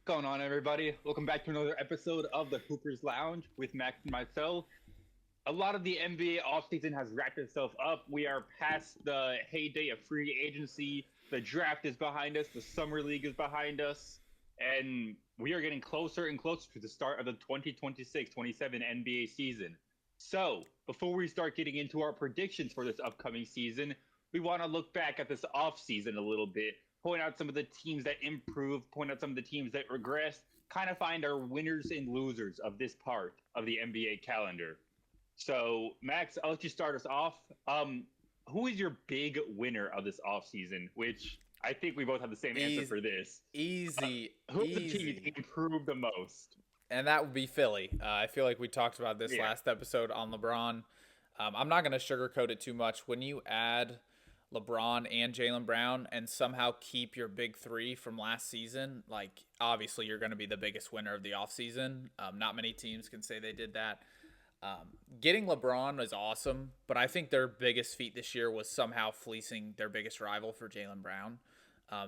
What's going on, everybody? Welcome back to another episode of the Hoopers Lounge with Max and myself. A lot of the NBA offseason has wrapped itself up. We are past the heyday of free agency. The draft is behind us. The summer league is behind us. And we are getting closer and closer to the start of the 2026-27 NBA season. So, before we start getting into our predictions for this upcoming season, we want to look back at this offseason a little bit, point out some of the teams that improved, point out some of the teams that regressed, kind of find our winners and losers of this part of the NBA calendar. So, Max, I'll let you start us off. Who is your big winner of this offseason? Which I think we both have the same answer Easy, for this. easy, Who's the team you easy. think improved the most? And that would be Philly. I feel like we talked about this Yeah. last episode on LeBron. I'm not going to sugarcoat it too much. When you add LeBron and Jalen Brown and somehow keep your big three from last season, like obviously you're going to be the biggest winner of the offseason. Not many teams can say they did that. Getting LeBron was awesome, but I think their biggest feat this year was somehow fleecing their biggest rival for Jalen Brown.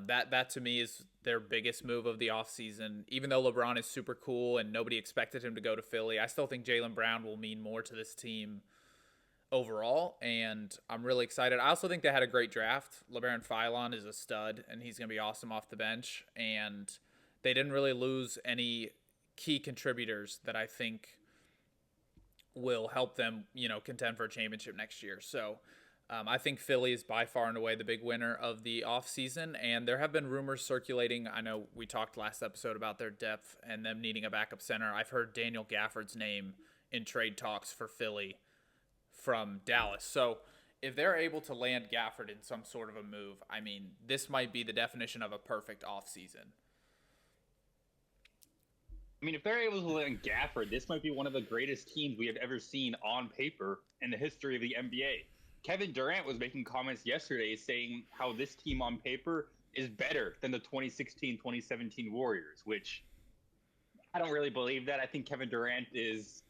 That to me is their biggest move of the offseason. Even though LeBron is super cool and nobody expected him to go to Philly, I still think Jalen Brown will mean more to this team overall, and I'm really excited. I also think they had a great draft. LeBaron Philon is a stud, and he's going to be awesome off the bench. And they didn't really lose any key contributors that I think will help them, contend for a championship next year. So I think Philly is by far and away the big winner of the offseason. And there have been rumors circulating. I know we talked last episode about their depth and them needing a backup center. I've heard Daniel Gafford's name in trade talks for Philly from Dallas. So if they're able to land Gafford in some sort of a move, I mean, this might be the definition of a perfect offseason. I mean, if they're able to land Gafford, this might be one of the greatest teams we have ever seen on paper in the history of the NBA. Kevin Durant was making comments yesterday saying how this team on paper is better than the 2016-2017 Warriors, which I don't really believe that. I think Kevin Durant is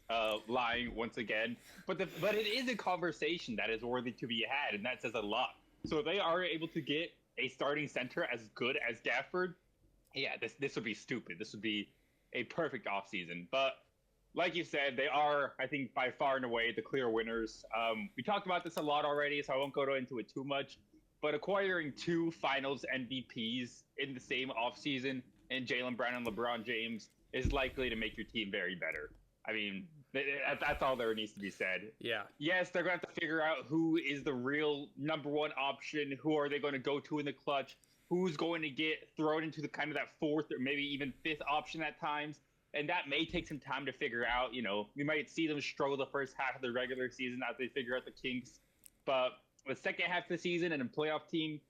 lying once again. But it is a conversation that is worthy to be had, and that says a lot. So if they are able to get a starting center as good as Gafford, yeah, this would be stupid. This would be a perfect offseason. But like you said, they are, I think, by far and away the clear winners. We talked about this a lot already, so I won't go into it too much. But acquiring two Finals MVPs in the same offseason and Jalen Brown and LeBron James is likely to make your team very better. I mean, that's all there needs to be said. Yeah. Yes, they're going to have to figure out who is the real number one option. Who are they going to go to in the clutch? Who's going to get thrown into the kind of that fourth or maybe even fifth option at times. And that may take some time to figure out. We might see them struggle the first half of the regular season as they figure out the kinks. But the second half of the season and a playoff team,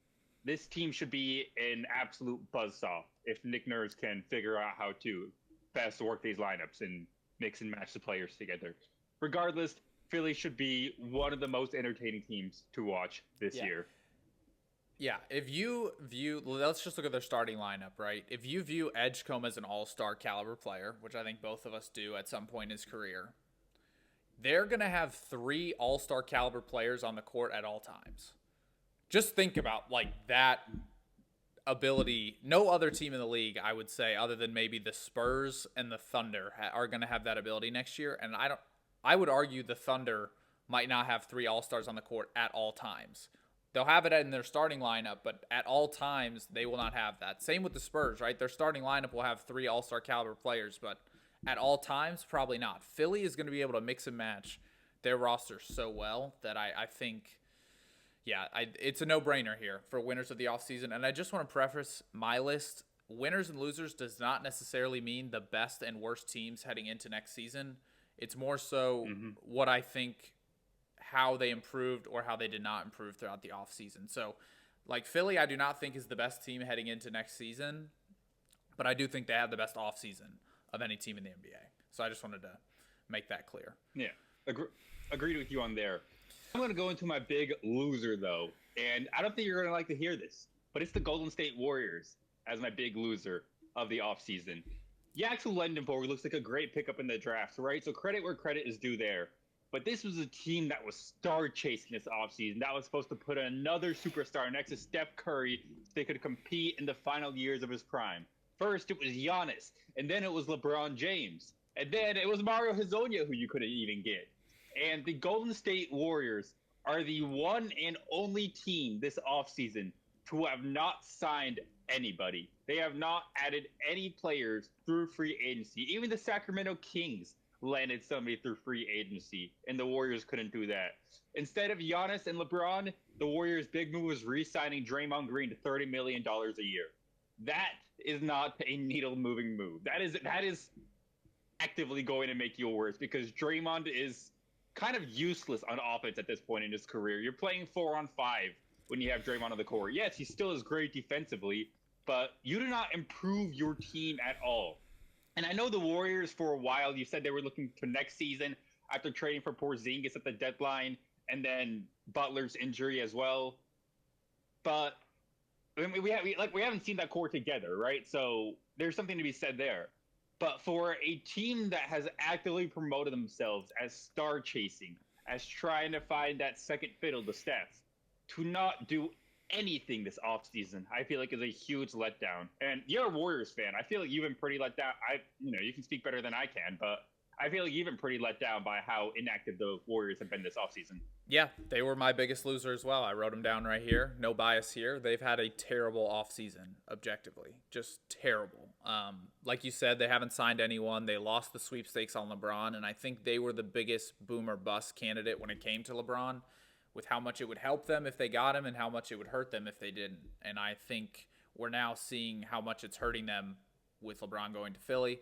this team should be an absolute buzzsaw if Nick Nurse can figure out how to best work these lineups and mix and match the players together. Regardless, Philly should be one of the most entertaining teams to watch this Yeah. year. Yeah, if you view, let's just look at their starting lineup, right? If you view Edgecombe as an all-star caliber player, which I think both of us do at some point in his career, they're going to have three all-star caliber players on the court at all times. Just think about like that ability. No other team in the league, I would say, other than maybe the Spurs and the Thunder, are going to have that ability next year. And I would argue the Thunder might not have three all-stars on the court at all times. They'll have it in their starting lineup, but at all times they will not have that. Same with the Spurs, right? Their starting lineup will have three all-star caliber players, but at all times, probably not. Philly is going to be able to mix and match their roster so well that I think, yeah, it's a no-brainer here for winners of the offseason. And I just want to preface my list. Winners and losers does not necessarily mean the best and worst teams heading into next season. It's more so Mm-hmm. what I think how they improved or how they did not improve throughout the offseason. So, like Philly, I do not think is the best team heading into next season, but I do think they have the best offseason of any team in the NBA. So I just wanted to make that clear. Yeah, agreed with you on there. I'm going to go into my big loser, though, and I don't think you're going to like to hear this, but it's the Golden State Warriors as my big loser of the offseason. Yaxel Lendenborg looks like a great pickup in the draft, right? So credit where credit is due there. But this was a team that was star chasing this offseason. That was supposed to put another superstar next to Steph Curry so they could compete in the final years of his prime. First, it was Giannis, and then it was LeBron James, and then it was Mario Hezonja who you couldn't even get. And the Golden State Warriors are the one and only team this offseason to have not signed anybody. They have not added any players through free agency. Even the Sacramento Kings landed somebody through free agency, and the Warriors couldn't do that. Instead of Giannis and LeBron, the Warriors' big move was re-signing Draymond Green to $30 million a year. That is not a needle-moving move. That is actively going to make you worse because Draymond is kind of useless on offense at this point in his career. You're playing 4-on-5 when you have Draymond on the court. Yes, he still is great defensively, but you do not improve your team at all. And I know the Warriors for a while, you said they were looking to next season after trading for Porzingis at the deadline and then Butler's injury as well. But I mean, we haven't seen that core together, right? So there's something to be said there. But for a team that has actively promoted themselves as star chasing, as trying to find that second fiddle to Steph, to not do anything this offseason, I feel like is a huge letdown. And you're a Warriors fan. I feel like you've been pretty let down. You can speak better than I can, but I feel like you've been pretty let down by how inactive the Warriors have been this offseason. Yeah, they were my biggest loser as well. I wrote them down right here. No bias here. They've had a terrible offseason, objectively. Just terrible. Like you said, they haven't signed anyone. They lost the sweepstakes on LeBron, and I think they were the biggest boom or bust candidate when it came to LeBron, with how much it would help them if they got him and how much it would hurt them if they didn't. And I think we're now seeing how much it's hurting them with LeBron going to Philly.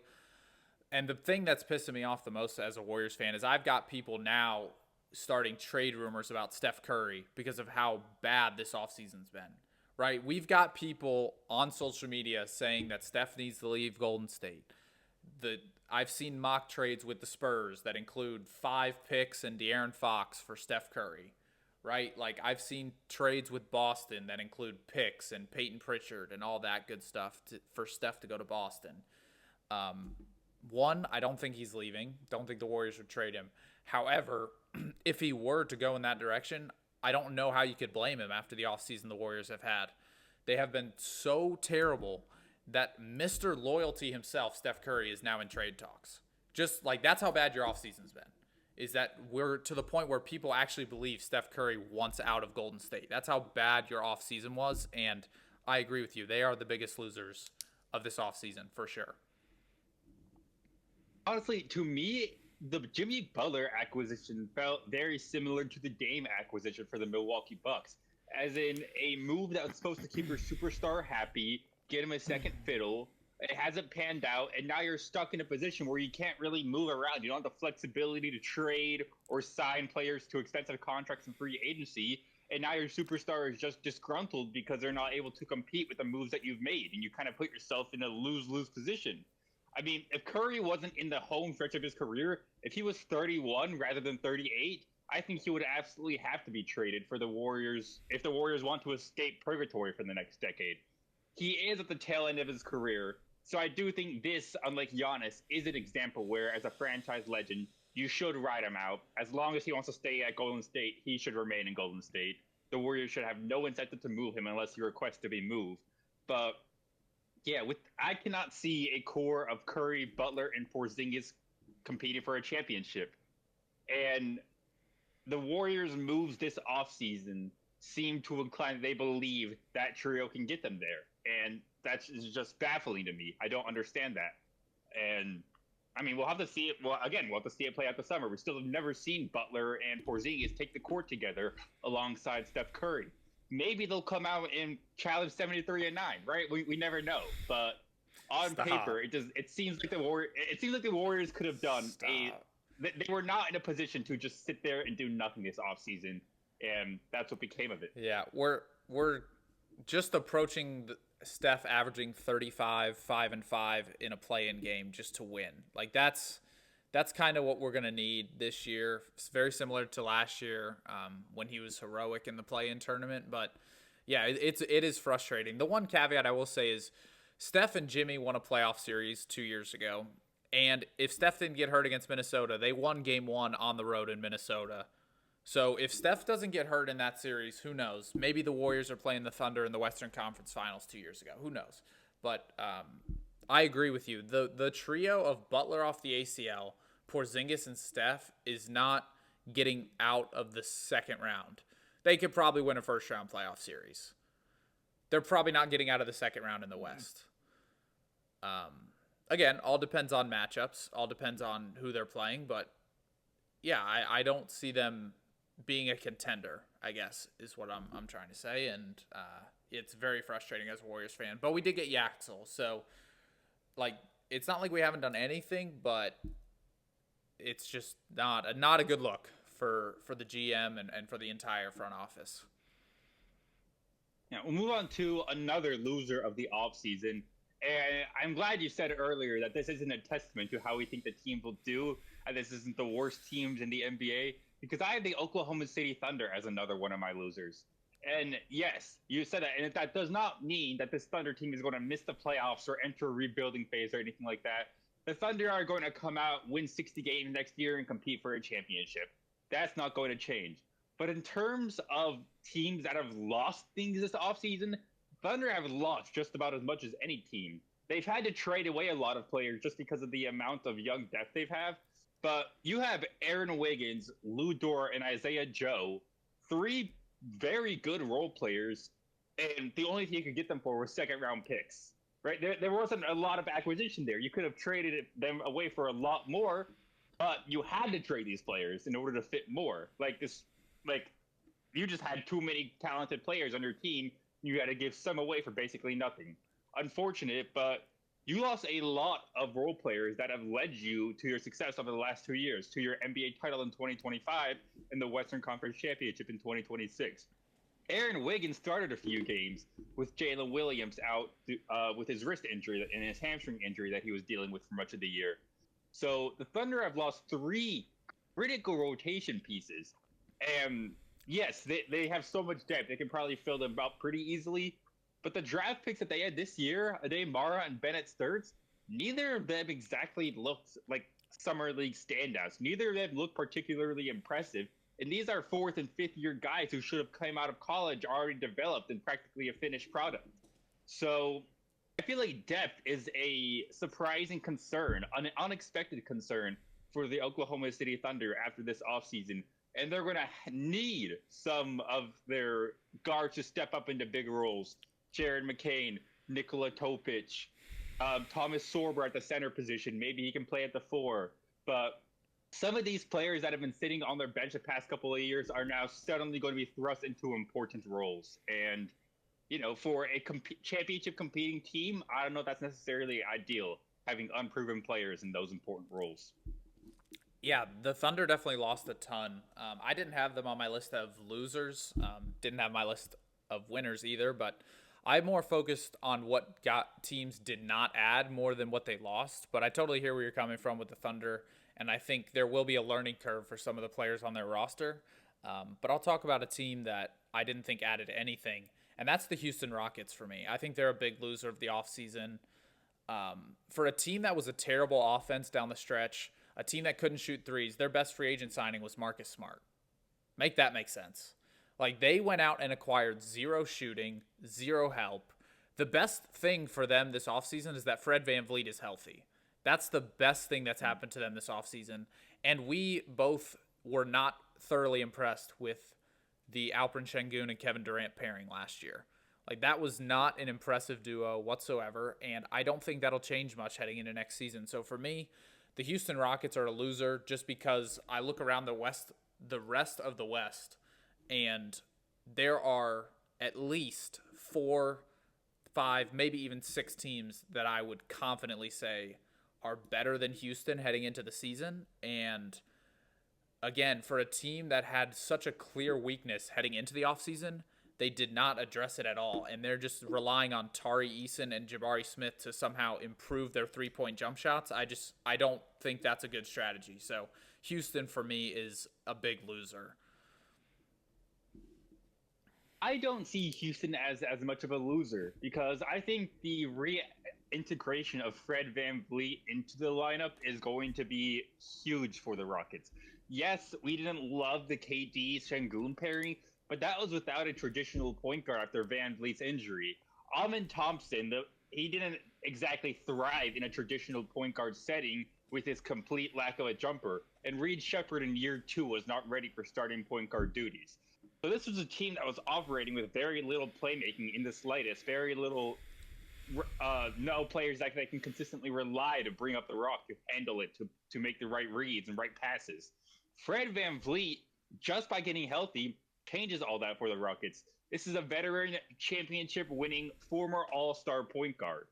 And the thing that's pissing me off the most as a Warriors fan is I've got people now starting trade rumors about Steph Curry because of how bad this offseason's been, right? We've got people on social media saying that Steph needs to leave Golden State. I've seen mock trades with the Spurs that include 5 picks and De'Aaron Fox for Steph Curry, right? Like I've seen trades with Boston that include picks and Peyton Pritchard and all that good stuff for Steph to go to Boston. One, I don't think he's leaving. Don't think the Warriors would trade him. However, if he were to go in that direction, I don't know how you could blame him after the offseason the Warriors have had. They have been so terrible that Mr. Loyalty himself, Steph Curry, is now in trade talks. Just like that's how bad your offseason's been. Is that we're to the point where people actually believe Steph Curry wants out of Golden State. That's how bad your offseason was, and I agree with you. They are the biggest losers of this offseason for sure. Honestly, to me, the Jimmy Butler acquisition felt very similar to the Dame acquisition for the Milwaukee Bucks, as in a move that was supposed to keep your superstar happy, get him a second fiddle. It hasn't panned out, and now you're stuck in a position where you can't really move around. You don't have the flexibility to trade or sign players to expensive contracts in free agency, and now your superstar is just disgruntled because they're not able to compete with the moves that you've made, and you kind of put yourself in a lose-lose position. I mean, if Curry wasn't in the home stretch of his career, if he was 31 rather than 38, I think he would absolutely have to be traded for the Warriors if the Warriors want to escape purgatory for the next decade. He is at the tail end of his career, so I do think this, unlike Giannis, is an example where, as a franchise legend, you should ride him out. As long as he wants to stay at Golden State, he should remain in Golden State. The Warriors should have no incentive to move him unless he requests to be moved. But yeah, I cannot see a core of Curry, Butler, and Porzingis competing for a championship. And the Warriors' moves this offseason seem to incline they believe that trio can get them there. And that's just baffling to me. I don't understand that. And I mean, we'll have to see it. Well, again, we'll have to see it play out the summer. We still have never seen Butler and Porzingis take the court together alongside Steph Curry. Maybe they'll come out and challenge 73-9, right? We never know. But on paper, it seems like the Warriors could have done they were not in a position to just sit there and do nothing this offseason, and that's what became of it. Yeah, we're just approaching Steph averaging 35, 5 and 5 in a play-in game just to win. Like that's kind of what we're gonna need this year. It's very similar to last year when he was heroic in the play-in tournament. But yeah, it is frustrating. The one caveat I will say is Steph and Jimmy won a playoff series 2 years ago, and if Steph didn't get hurt against Minnesota, they won Game 1 on the road in Minnesota. So if Steph doesn't get hurt in that series, who knows? Maybe the Warriors are playing the Thunder in the Western Conference Finals 2 years ago. Who knows? But I agree with you. The trio of Butler off the ACL, Porzingis and Steph is not getting out of the second round. They could probably win a first round playoff series. They're probably not getting out of the second round in the West. Again, all depends on matchups, all depends on who they're playing, but yeah, I don't see them being a contender, I guess, is what I'm trying to say. And it's very frustrating as a Warriors fan. But we did get Yaxel, so like it's not like we haven't done anything, but it's just not a good look for the GM and for the entire front office. Now, we'll move on to another loser of the offseason. And I'm glad you said earlier that this isn't a testament to how we think the team will do, and this isn't the worst teams in the NBA, because I have the Oklahoma City Thunder as another one of my losers. And yes, you said that, and that does not mean that this Thunder team is going to miss the playoffs or enter a rebuilding phase or anything like that. The Thunder are going to come out, win 60 games next year, and compete for a championship. That's not going to change. But in terms of teams that have lost things this offseason, Thunder have lost just about as much as any team. They've had to trade away a lot of players just because of the amount of young depth they've have. But you have Aaron Wiggins, Lou Dort, and Isaiah Joe, three very good role players, and the only thing you could get them for was second-round picks. Right? There wasn't a lot of acquisition there. You could have traded them away for a lot more, but you had to trade these players in order to fit more. You just had too many talented players on your team. You had to give some away for basically nothing. Unfortunate, but you lost a lot of role players that have led you to your success over the last 2 years, to your NBA title in 2025 and the Western Conference Championship in 2026. Aaron Wiggins started a few games with Jalen Williams out with his wrist injury and his hamstring injury that he was dealing with for much of the year. So the Thunder have lost 3 critical rotation pieces. And yes, they have so much depth. They can probably fill them out pretty easily. But the draft picks that they had this year, Ade Mara and Bennett Sturts, neither of them exactly looked like summer league standouts. Neither of them looked particularly impressive. And these are 4th and 5th year guys who should have come out of college already developed and practically a finished product. So I feel like depth is a surprising concern, an unexpected concern for the Oklahoma City Thunder after this offseason. And they're going to need some of their guards to step up into big roles. Jared McCain, Nikola Topic, Thomas Sorber at the center position. Maybe he can play at the 4. But some of these players that have been sitting on their bench the past couple of years are now suddenly going to be thrust into important roles. And, for a championship competing team, I don't know if that's necessarily ideal, having unproven players in those important roles. Yeah, the Thunder definitely lost a ton. I didn't have them on my list of losers. Didn't have my list of winners either, but I more focused on what teams did not add more than what they lost. But I totally hear where you're coming from with the Thunder, and I think there will be a learning curve for some of the players on their roster. But I'll talk about a team that I didn't think added anything, and that's the Houston Rockets for me. I think they're a big loser of the offseason. For a team that was a terrible offense down the stretch, a team that couldn't shoot threes, their best free agent signing was Marcus Smart. Make that make sense. Like, they went out and acquired 0 shooting, 0 help. The best thing for them this offseason is that Fred VanVleet is healthy. That's the best thing that's happened to them this offseason. And we both were not thoroughly impressed with the Alperen Şengün and Kevin Durant pairing last year. Like, that was not an impressive duo whatsoever, and I don't think that'll change much heading into next season. So for me, the Houston Rockets are a loser just because I look around the rest of the West, and there are at least 4, 5, maybe even 6 teams that I would confidently say are better than Houston heading into the season. And again, for a team that had such a clear weakness heading into the offseason, they did not address it at all. And they're just relying on Tari Eason and Jabari Smith to somehow improve their 3-point jump shots. I don't think that's a good strategy. So Houston for me is a big loser. I don't see Houston as much of a loser because I think the reintegration of Fred VanVleet into the lineup is going to be huge for the Rockets. Yes, we didn't love the KD Şengün pairing, but that was without a traditional point guard after VanVleet's injury. Amen Thompson, he didn't exactly thrive in a traditional point guard setting with his complete lack of a jumper. And Reed Shepard in year 2 was not ready for starting point guard duties. So this was a team that was operating with very little playmaking in the slightest, very little no players that they can consistently rely to bring up the rock, to handle it, to make the right reads and right passes. Fred Van Vliet, just by getting healthy, changes all that for the Rockets. This is a veteran championship winning former All Star point guard.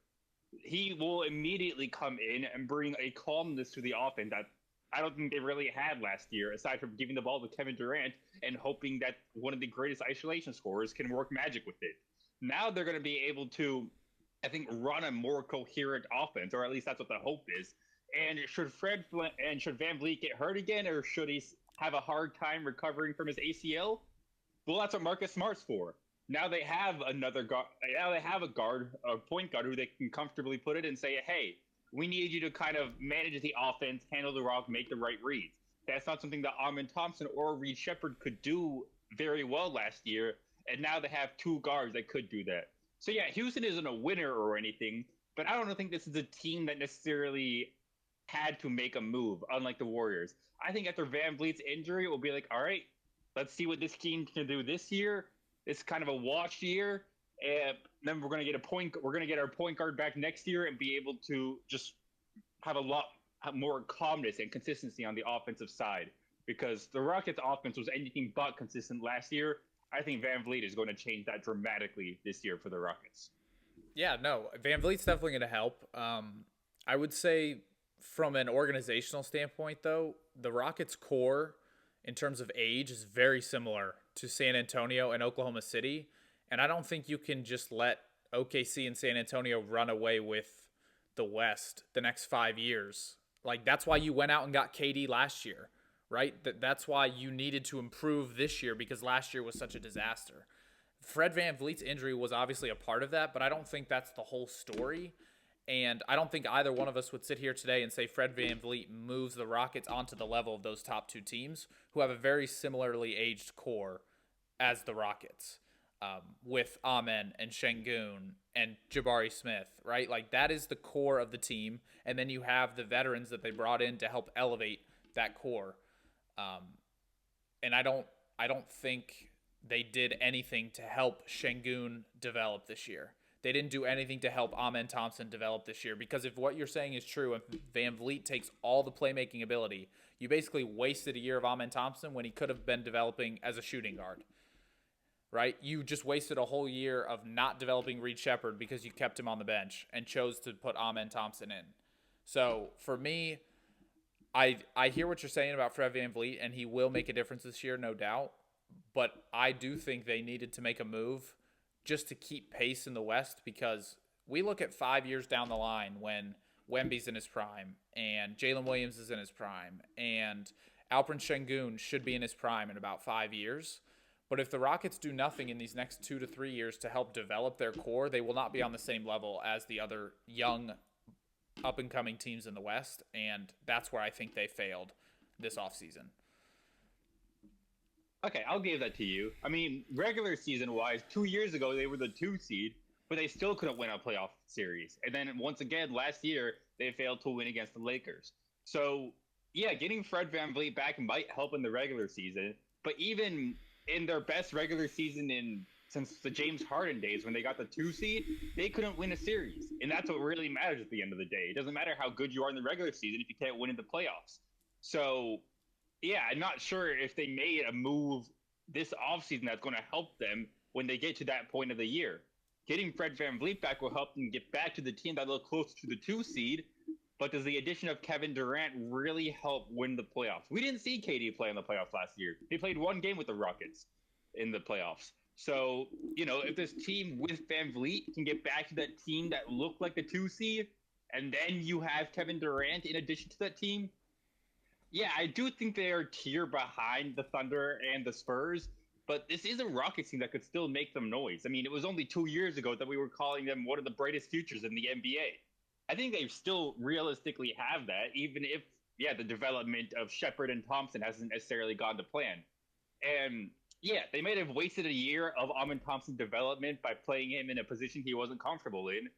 He will immediately come in and bring a calmness to the offense that I don't think they really had last year, aside from giving the ball to Kevin Durant and hoping that one of the greatest isolation scorers can work magic with it. Now they're going to be able to, I think, run a more coherent offense, or at least that's what the hope is. And should Van Vliet get hurt again, or should he have a hard time recovering from his ACL? Well, that's what Marcus Smart's for. Now they have another guard. Now they have a point guard, who they can comfortably put it and say, "Hey, we need you to kind of manage the offense, handle the rock, make the right reads." That's not something that Amen Thompson or Reed Shepard could do very well last year, and now they have two guards that could do that. So yeah, Houston isn't a winner or anything, but I don't think this is a team that necessarily had to make a move, unlike the Warriors. I think after Van Vliet's injury, it will be like, all right, let's see what this team can do this year. It's kind of a wash year, and then we're gonna get our point guard back next year and be able to just have a lot more calmness and consistency on the offensive side. Because the Rockets' offense was anything but consistent last year. I think Van Vliet is going to change that dramatically this year for the Rockets. Yeah, no, Van Vliet's definitely going to help. I would say from an organizational standpoint, though, the Rockets' core in terms of age is very similar to San Antonio and Oklahoma City. And I don't think you can just let OKC and San Antonio run away with the West the next 5 years. Like, that's why you went out and got KD last year, right? That's why you needed to improve this year, because last year was such a disaster. Fred Van Vliet's injury was obviously a part of that, but I don't think that's the whole story. And I don't think either one of us would sit here today and say Fred Van Vliet moves the Rockets onto the level of those top two teams who have a very similarly aged core as the Rockets, with Amen and Şengün and Jabari Smith, right? Like, that is the core of the team. And then you have the veterans that they brought in to help elevate that core. And I don't think they did anything to help Şengün develop this year. They didn't do anything to help Amen Thompson develop this year, because if what you're saying is true, if Van Vliet takes all the playmaking ability, you basically wasted a year of Amen Thompson when he could have been developing as a shooting guard, right? You just wasted a whole year of not developing Reed Shepard because you kept him on the bench and chose to put Amen Thompson in. So for me, I hear what you're saying about Fred Van Vliet, and he will make a difference this year, no doubt. But I do think they needed to make a move just to keep pace in the West, because we look at 5 years down the line when Wemby's in his prime and Jalen Williams is in his prime and Alperen Şengün should be in his prime in about 5 years. But if the Rockets do nothing in these next 2 to 3 years to help develop their core, they will not be on the same level as the other young up-and-coming teams in the West, and that's where I think they failed this offseason. Okay, I'll give that to you. I mean, regular season wise, 2 years ago they were the 2 seed, but they still couldn't win a playoff series. And then once again, last year they failed to win against the Lakers. So yeah, getting Fred Van Vliet back might help in the regular season, but even in their best regular season since the James Harden days when they got the 2 seed, they couldn't win a series. And that's what really matters at the end of the day. It doesn't matter how good you are in the regular season if you can't win in the playoffs. So yeah, I'm not sure if they made a move this offseason that's going to help them when they get to that point of the year. Getting Fred Van Vliet back will help them get back to the team that look close to the 2 seed, but does the addition of Kevin Durant really help win the playoffs? We didn't see KD play in the playoffs last year. He played 1 game with the Rockets in the playoffs. So, if this team with Van Vliet can get back to that team that looked like the 2 seed, and then you have Kevin Durant in addition to that team, yeah, I do think they are a tier behind the Thunder and the Spurs, but this is a Rockets team that could still make them noise. I mean, it was only 2 years ago that we were calling them one of the brightest futures in the NBA. I think they still realistically have that, even if, yeah, the development of Shepard and Thompson hasn't necessarily gone to plan. And yeah, they might have wasted a year of Amen Thompson's development by playing him in a position he wasn't comfortable in.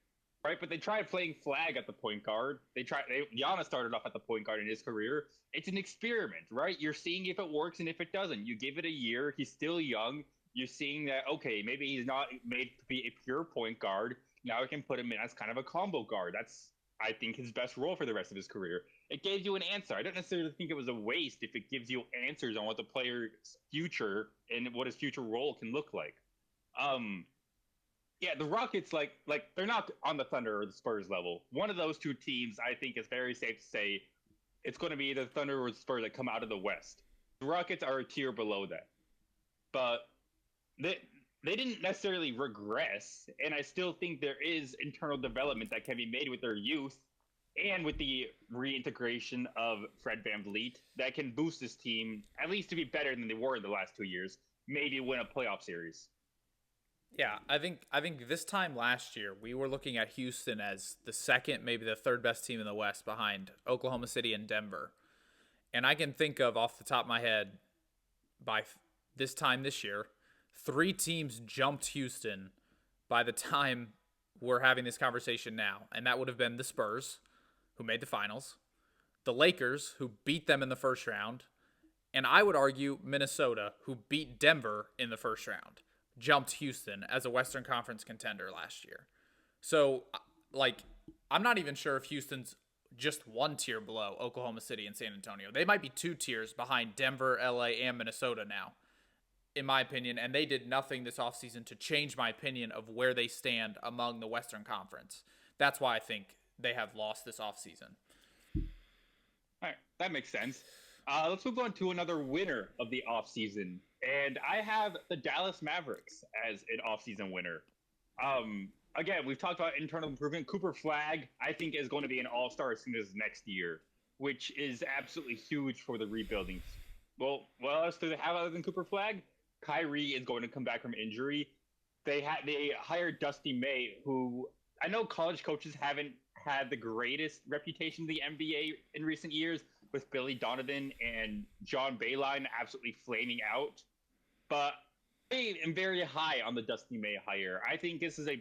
right? But they tried playing flag at the point guard. Giannis started off at the point guard in his career. It's an experiment, right? You're seeing if it works and if it doesn't. You give it a year. He's still young. You're seeing that, okay, maybe he's not made to be a pure point guard. Now we can put him in as kind of a combo guard. That's, I think, his best role for the rest of his career. It gave you an answer. I don't necessarily think it was a waste if it gives you answers on what the player's future and what his future role can look like. Um, yeah, the Rockets, like they're not on the Thunder or the Spurs level. One of those two teams, I think, is very safe to say it's going to be the Thunder or the Spurs that come out of the West. The Rockets are a tier below that, but they didn't necessarily regress, and I still think there is internal development that can be made with their youth and with the reintegration of Fred VanVleet that can boost this team at least to be better than they were in the last 2 years. Maybe win a playoff series. Yeah, I think this time last year we were looking at Houston as the second, maybe the third best team in the West behind Oklahoma City and Denver. And I can think of off the top of my head by this time this year, 3 teams jumped Houston by the time we're having this conversation now. And that would have been the Spurs, who made the finals, the Lakers, who beat them in the first round, and I would argue Minnesota, who beat Denver in the first round, jumped Houston as a Western Conference contender last year. So, like, I'm not even sure if Houston's just 1 tier below Oklahoma City and San Antonio. They might be 2 tiers behind Denver, LA, and Minnesota now, in my opinion, and they did nothing this offseason to change my opinion of where they stand among the Western Conference. That's why I think they have lost this offseason. All right, that makes sense. Let's move on to another winner of the offseason. And I have the Dallas Mavericks as an offseason winner. Again, we've talked about internal improvement. Cooper Flag, I think, is going to be an all-star as soon as next year, which is absolutely huge for the rebuilding. Well, what else do they have other than Cooper Flag? Kyrie is going to come back from injury. They hired Dusty May, who I know college coaches haven't had the greatest reputation in the NBA in recent years, with Billy Donovan and John Beilein absolutely flaming out. But I am very high on the Dusty May hire. I think this is a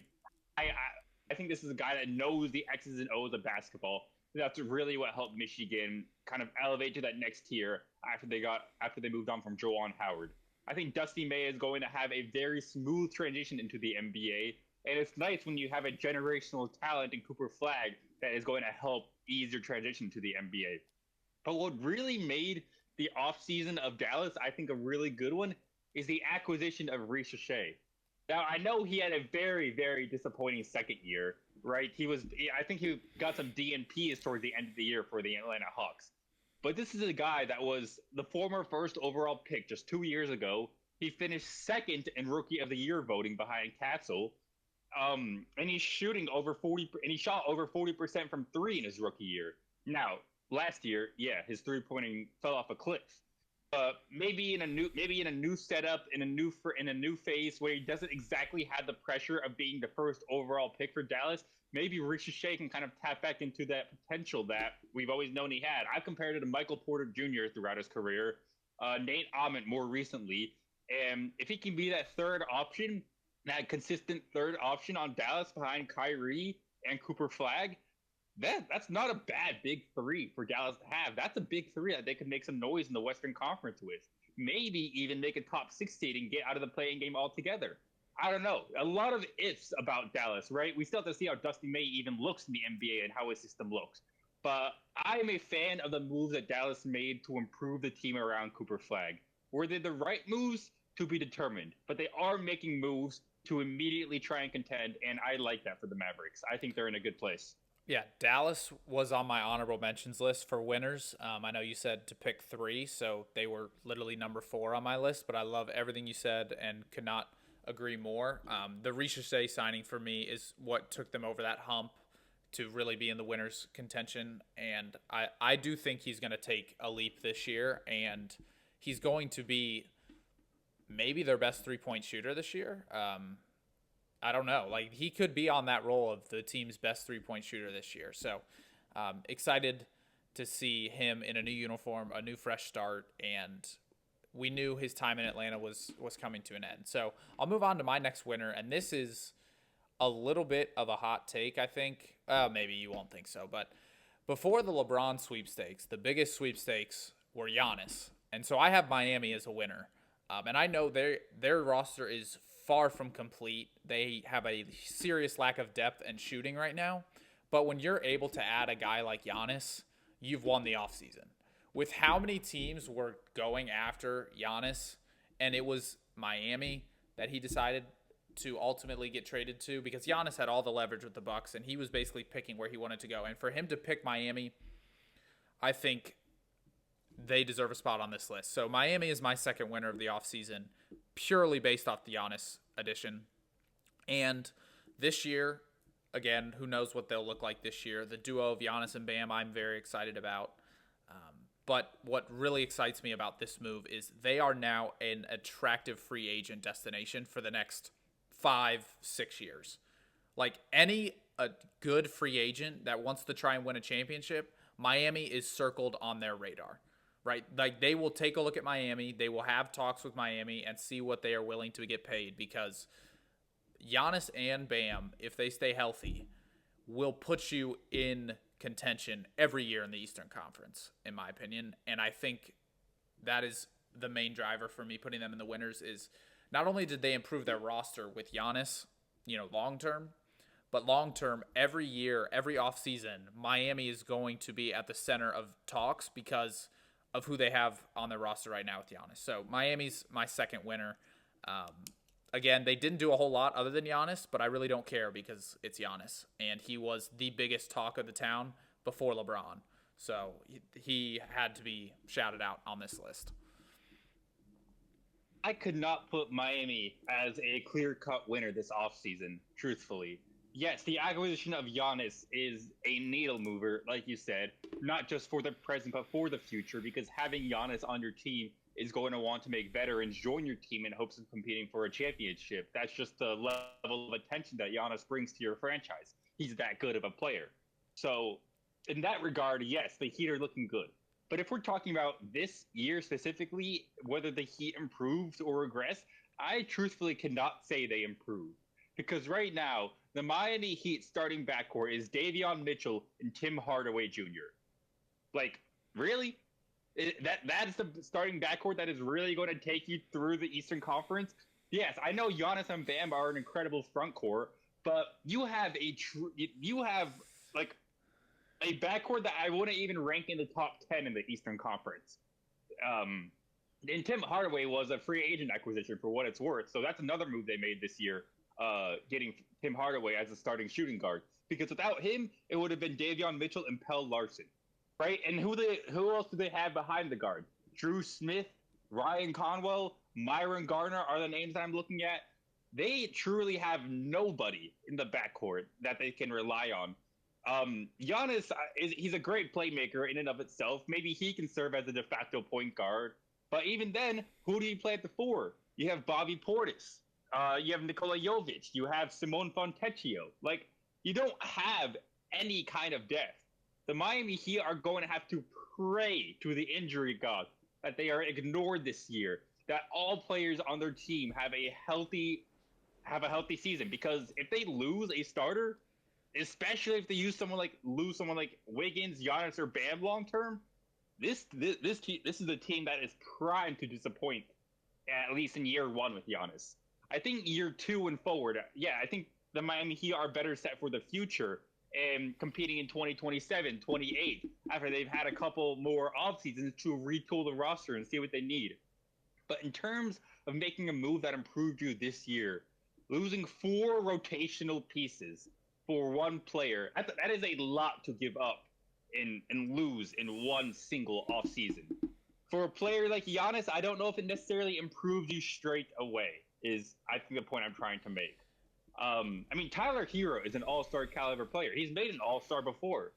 guy that knows the X's and O's of basketball. That's really what helped Michigan kind of elevate to that next tier after they moved on from Juwan Howard. I think Dusty May is going to have a very smooth transition into the NBA, and it's nice when you have a generational talent in Cooper Flag that is going to help ease your transition to the NBA. But what really made the offseason of Dallas, I think, a really good one is the acquisition of Risha Shea. Now, I know he had a very, very disappointing second year, right? I think he got some DNPs towards the end of the year for the Atlanta Hawks. But this is a guy that was the former first overall pick just 2 years ago. He finished second in Rookie of the Year voting behind Castle. And he's shooting over 40, and he shot over 40% from three in his rookie year. Now, last year, yeah, his three-pointing fell off a cliff. Maybe in a new setup, in a new phase where he doesn't exactly have the pressure of being the first overall pick for Dallas, maybe Risha Shea can kind of tap back into that potential that we've always known he had. I've compared it to Michael Porter Jr. throughout his career, Nate Ahmet more recently, and if he can be that third option, that consistent third option on Dallas behind Kyrie and Cooper Flag, that's not a bad big three for Dallas to have. That's a big three that they could make some noise in the Western Conference with. Maybe even make a top 6 seed and get out of the play-in game altogether. I don't know. A lot of ifs about Dallas, right? We still have to see how Dusty May even looks in the NBA and how his system looks. But I am a fan of the moves that Dallas made to improve the team around Cooper Flag. Were they the right moves? To be determined. But they are making moves to immediately try and contend, and I like that for the Mavericks. I think they're in a good place. Yeah, Dallas was on my honorable mentions list for winners. I know you said to pick 3, so they were literally number 4 on my list, but I love everything you said and could not agree more. The Risha Shea signing for me is what took them over that hump to really be in the winners' contention, and I do think he's going to take a leap this year, and he's going to be maybe their best three-point shooter this year. I don't know. Like, he could be on that role of the team's best three-point shooter this year. So excited to see him in a new uniform, a new fresh start, and we knew his time in Atlanta was coming to an end. So I'll move on to my next winner, and this is a little bit of a hot take, I think. Maybe you won't think so, but before the LeBron sweepstakes, the biggest sweepstakes were Giannis. And so I have Miami as a winner. And I know their roster is far from complete. They have a serious lack of depth and shooting right now. But when you're able to add a guy like Giannis, you've won the offseason. With how many teams were going after Giannis, and it was Miami that he decided to ultimately get traded to, because Giannis had all the leverage with the Bucks and he was basically picking where he wanted to go. And for him to pick Miami, I think they deserve a spot on this list. So Miami is my second winner of the offseason, purely based off the Giannis addition. And this year, again, who knows what they'll look like this year. The duo of Giannis and Bam, I'm very excited about. But what really excites me about this move is they are now an attractive free agent destination for the next 5-6 years. Like a good free agent that wants to try and win a championship, Miami is circled on their radar, right? Like they will take a look at Miami, they will have talks with Miami and see what they are willing to get paid, because Giannis and Bam, if they stay healthy, will put you in contention every year in the Eastern Conference, in my opinion. And I think that is the main driver for me putting them in the winners. Is not only did they improve their roster with Giannis, long term, but long term, every year, every offseason, Miami is going to be at the center of talks because of who they have on their roster right now with Giannis. So Miami's my second winner. Again, they didn't do a whole lot other than Giannis, but I really don't care because it's Giannis, and he was the biggest talk of the town before LeBron. So he had to be shouted out on this list. I could not put Miami as a clear-cut winner this offseason, truthfully. Yes, the acquisition of Giannis is a needle mover, like you said, not just for the present, but for the future, because having Giannis on your team is going to want to make veterans join your team in hopes of competing for a championship. That's just the level of attention that Giannis brings to your franchise. He's that good of a player. So, in that regard, yes, the Heat are looking good. But if we're talking about this year specifically, whether the Heat improved or regressed, I truthfully cannot say they improved. Because right now, the Miami Heat starting backcourt is Davion Mitchell and Tim Hardaway Jr. Like, really? That's the starting backcourt that is really going to take you through the Eastern Conference? Yes, I know Giannis and Bam are an incredible front court, but you have like a backcourt that I wouldn't even rank in the top 10 in the Eastern Conference. And Tim Hardaway was a free agent acquisition for what it's worth, so that's another move they made this year, getting Tim Hardaway as a starting shooting guard. Because without him, it would have been Davion Mitchell and Pell Larson. Right, and who else do they have behind the guard? Drew Smith, Ryan Conwell, Myron Gardner are the names that I'm looking at. They truly have nobody in the backcourt that they can rely on. Giannis, he's a great playmaker in and of itself. Maybe he can serve as a de facto point guard. But even then, who do you play at the four? You have Bobby Portis. You have Nikola Jovic. You have Simone Fontecchio. Like, you don't have any kind of depth. The Miami Heat are going to have to pray to the injury gods that they are ignored this year, that all players on their team have a healthy season. Because if they lose a starter, especially if they lose someone like Wiggins, Giannis, or Bam long term, this is a team that is primed to disappoint, at least in year one with Giannis. I think year two and forward, I think the Miami Heat are better set for the future and competing in 2027, 28, after they've had a couple more off seasons to retool the roster and see what they need. But in terms of making a move that improved you this year, losing 4 rotational pieces for one player, that is a lot to give up and lose in one single offseason. For a player like Giannis, I don't know if it necessarily improves you straight away, is I think the point I'm trying to make. Tyler Hero is an all-star caliber player. He's made an all-star before.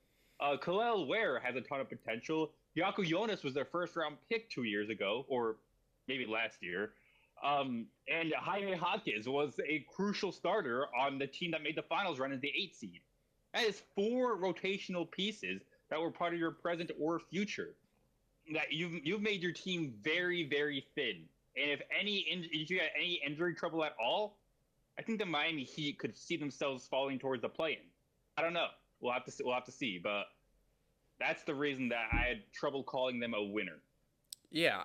Khalil Ware has a ton of potential. Yaku Jonas was their first-round pick 2 years ago, or maybe last year. And Jaime Hopkins was a crucial starter on the team that made the finals run as the 8 seed. That is 4 rotational pieces that were part of your present or future. That you've made your team very, very thin. And if you had any injury trouble at all, I think the Miami Heat could see themselves falling towards the play-in. I don't know. We'll have to see, but that's the reason that I had trouble calling them a winner. Yeah,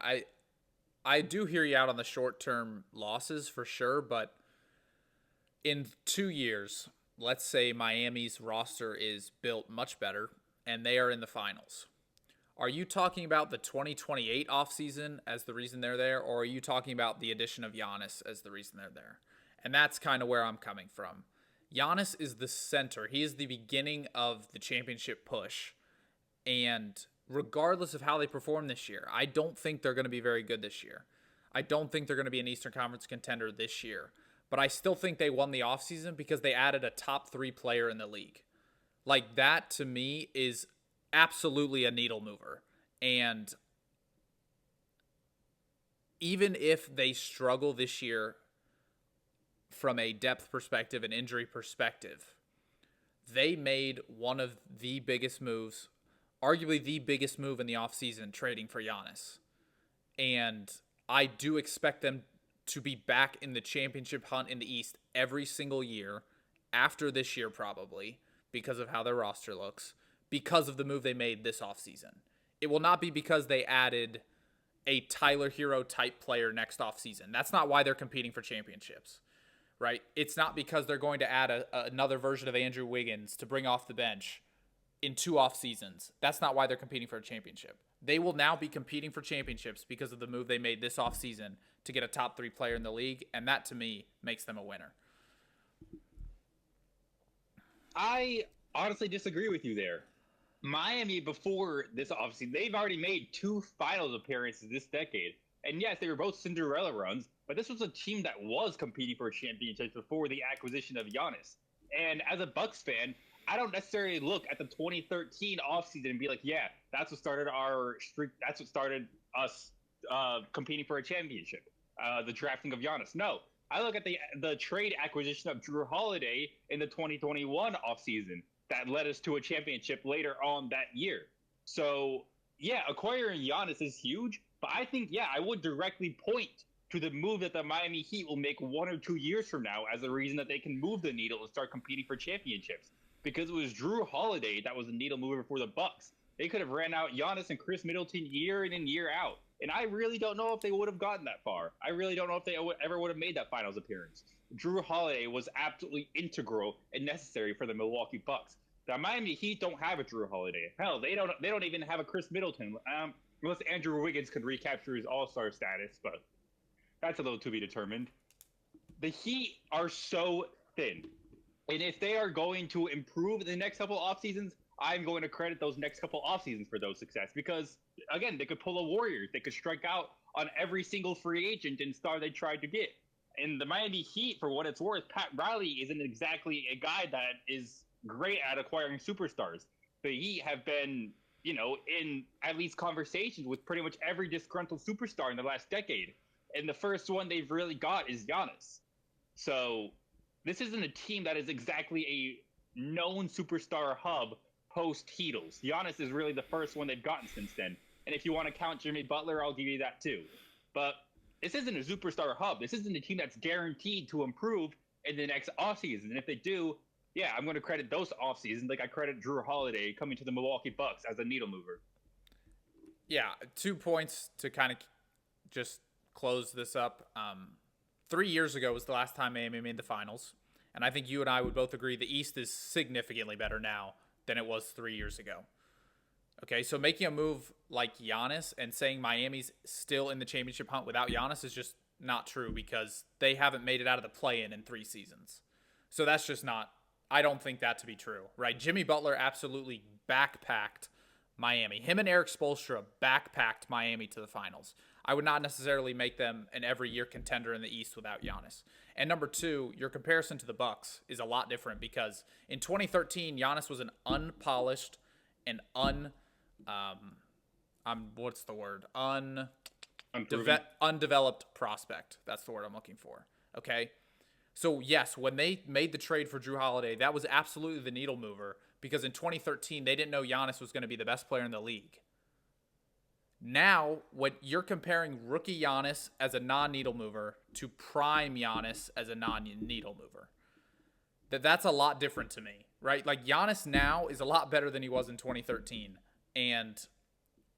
I do hear you out on the short-term losses for sure, but in 2 years, let's say Miami's roster is built much better and they are in the finals. Are you talking about the 2028 offseason as the reason they're there, or are you talking about the addition of Giannis as the reason they're there? And that's kind of where I'm coming from. Giannis is the center. He is the beginning of the championship push. And regardless of how they perform this year, I don't think they're going to be very good this year. I don't think they're going to be an Eastern Conference contender this year. But I still think they won the offseason because they added a top 3 player in the league. Like, that to me is absolutely a needle mover. And even if they struggle this year from a depth perspective and injury perspective, they made one of the biggest moves, arguably the biggest move in the offseason, trading for Giannis. And I do expect them to be back in the championship hunt in the East every single year, after this year probably, because of how their roster looks, because of the move they made this offseason. It will not be because they added a Tyler Hero type player next offseason. That's not why they're competing for championships, right? It's not because they're going to add another version of Andrew Wiggins to bring off the bench in 2 off seasons. That's not why they're competing for a championship. They will now be competing for championships because of the move they made this offseason to get a top 3 player in the league, and that to me makes them a winner. I honestly disagree with you there. Miami, before this offseason, they've already made 2 finals appearances this decade. And yes, they were both Cinderella runs, but this was a team that was competing for championships before the acquisition of Giannis. And as a Bucks fan, I don't necessarily look at the 2013 offseason and be like, yeah, that's what started our streak. That's what started us competing for a championship, the drafting of Giannis. No, I look at the trade acquisition of Drew Holiday in the 2021 offseason that led us to a championship later on that year. So, yeah, acquiring Giannis is huge, but I think, yeah, I would directly point to the move that the Miami Heat will make 1 or 2 years from now as a reason that they can move the needle and start competing for championships. Because it was Drew Holiday that was the needle mover for the Bucks. They could have ran out Giannis and Chris Middleton year in and year out. And I really don't know if they would have gotten that far. I really don't know if they ever would have made that finals appearance. Drew Holiday was absolutely integral and necessary for the Milwaukee Bucks. The Miami Heat don't have a Drew Holiday. Hell, they don't even have a Chris Middleton. Unless Andrew Wiggins could recapture his All-Star status, but that's a little to be determined. The Heat are so thin. And if they are going to improve in the next couple off seasons, I'm going to credit those next couple off seasons for those success because, again, they could pull a Warriors. They could strike out on every single free agent and star they tried to get. And the Miami Heat, for what it's worth, Pat Riley isn't exactly a guy that is great at acquiring superstars. The Heat have been, in at least conversations with pretty much every disgruntled superstar in the last decade. And the first one they've really got is Giannis. So this isn't a team that is exactly a known superstar hub post-Heatles. Giannis is really the first one they've gotten since then. And if you want to count Jimmy Butler, I'll give you that too. But this isn't a superstar hub. This isn't a team that's guaranteed to improve in the next offseason. And if they do, yeah, I'm going to credit those offseasons like I credit Drew Holiday coming to the Milwaukee Bucks as a needle mover. Yeah, 2 points to kind of just close this up. 3 years ago was the last time Miami made the finals. And I think you and I would both agree the East is significantly better now than it was 3 years ago. Okay, so making a move like Giannis and saying Miami's still in the championship hunt without Giannis is just not true because they haven't made it out of the play-in in 3 seasons. So that's just not, I don't think that to be true, right? Jimmy Butler absolutely backpacked Miami. Him and Eric Spoelstra backpacked Miami to the finals. I would not necessarily make them an every year contender in the East without Giannis. And number 2, your comparison to the Bucks is a lot different because in 2013, Giannis was an unpolished and undeveloped prospect. That's the word I'm looking for. Okay. So yes, when they made the trade for Drew Holiday, that was absolutely the needle mover because in 2013, they didn't know Giannis was going to be the best player in the league. Now, when you're comparing rookie Giannis as a non-needle mover to prime Giannis as a non-needle mover, that's a lot different to me, right? Like Giannis now is a lot better than he was in 2013, and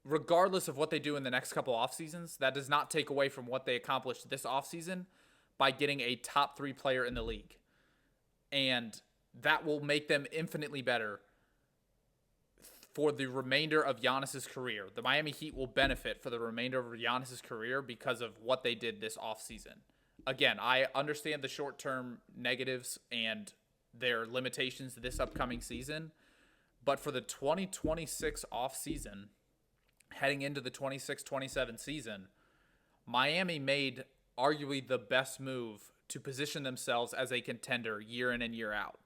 regardless of what they do in the next couple off seasons, that does not take away from what they accomplished this offseason by getting a top 3 player in the league. And that will make them infinitely better for the remainder of Giannis's career. The Miami Heat will benefit for the remainder of Giannis's career because of what they did this offseason. Again, I understand the short-term negatives and their limitations this upcoming season, but for the 2026 offseason, heading into the 26-27 season, Miami made arguably the best move to position themselves as a contender year in and year out.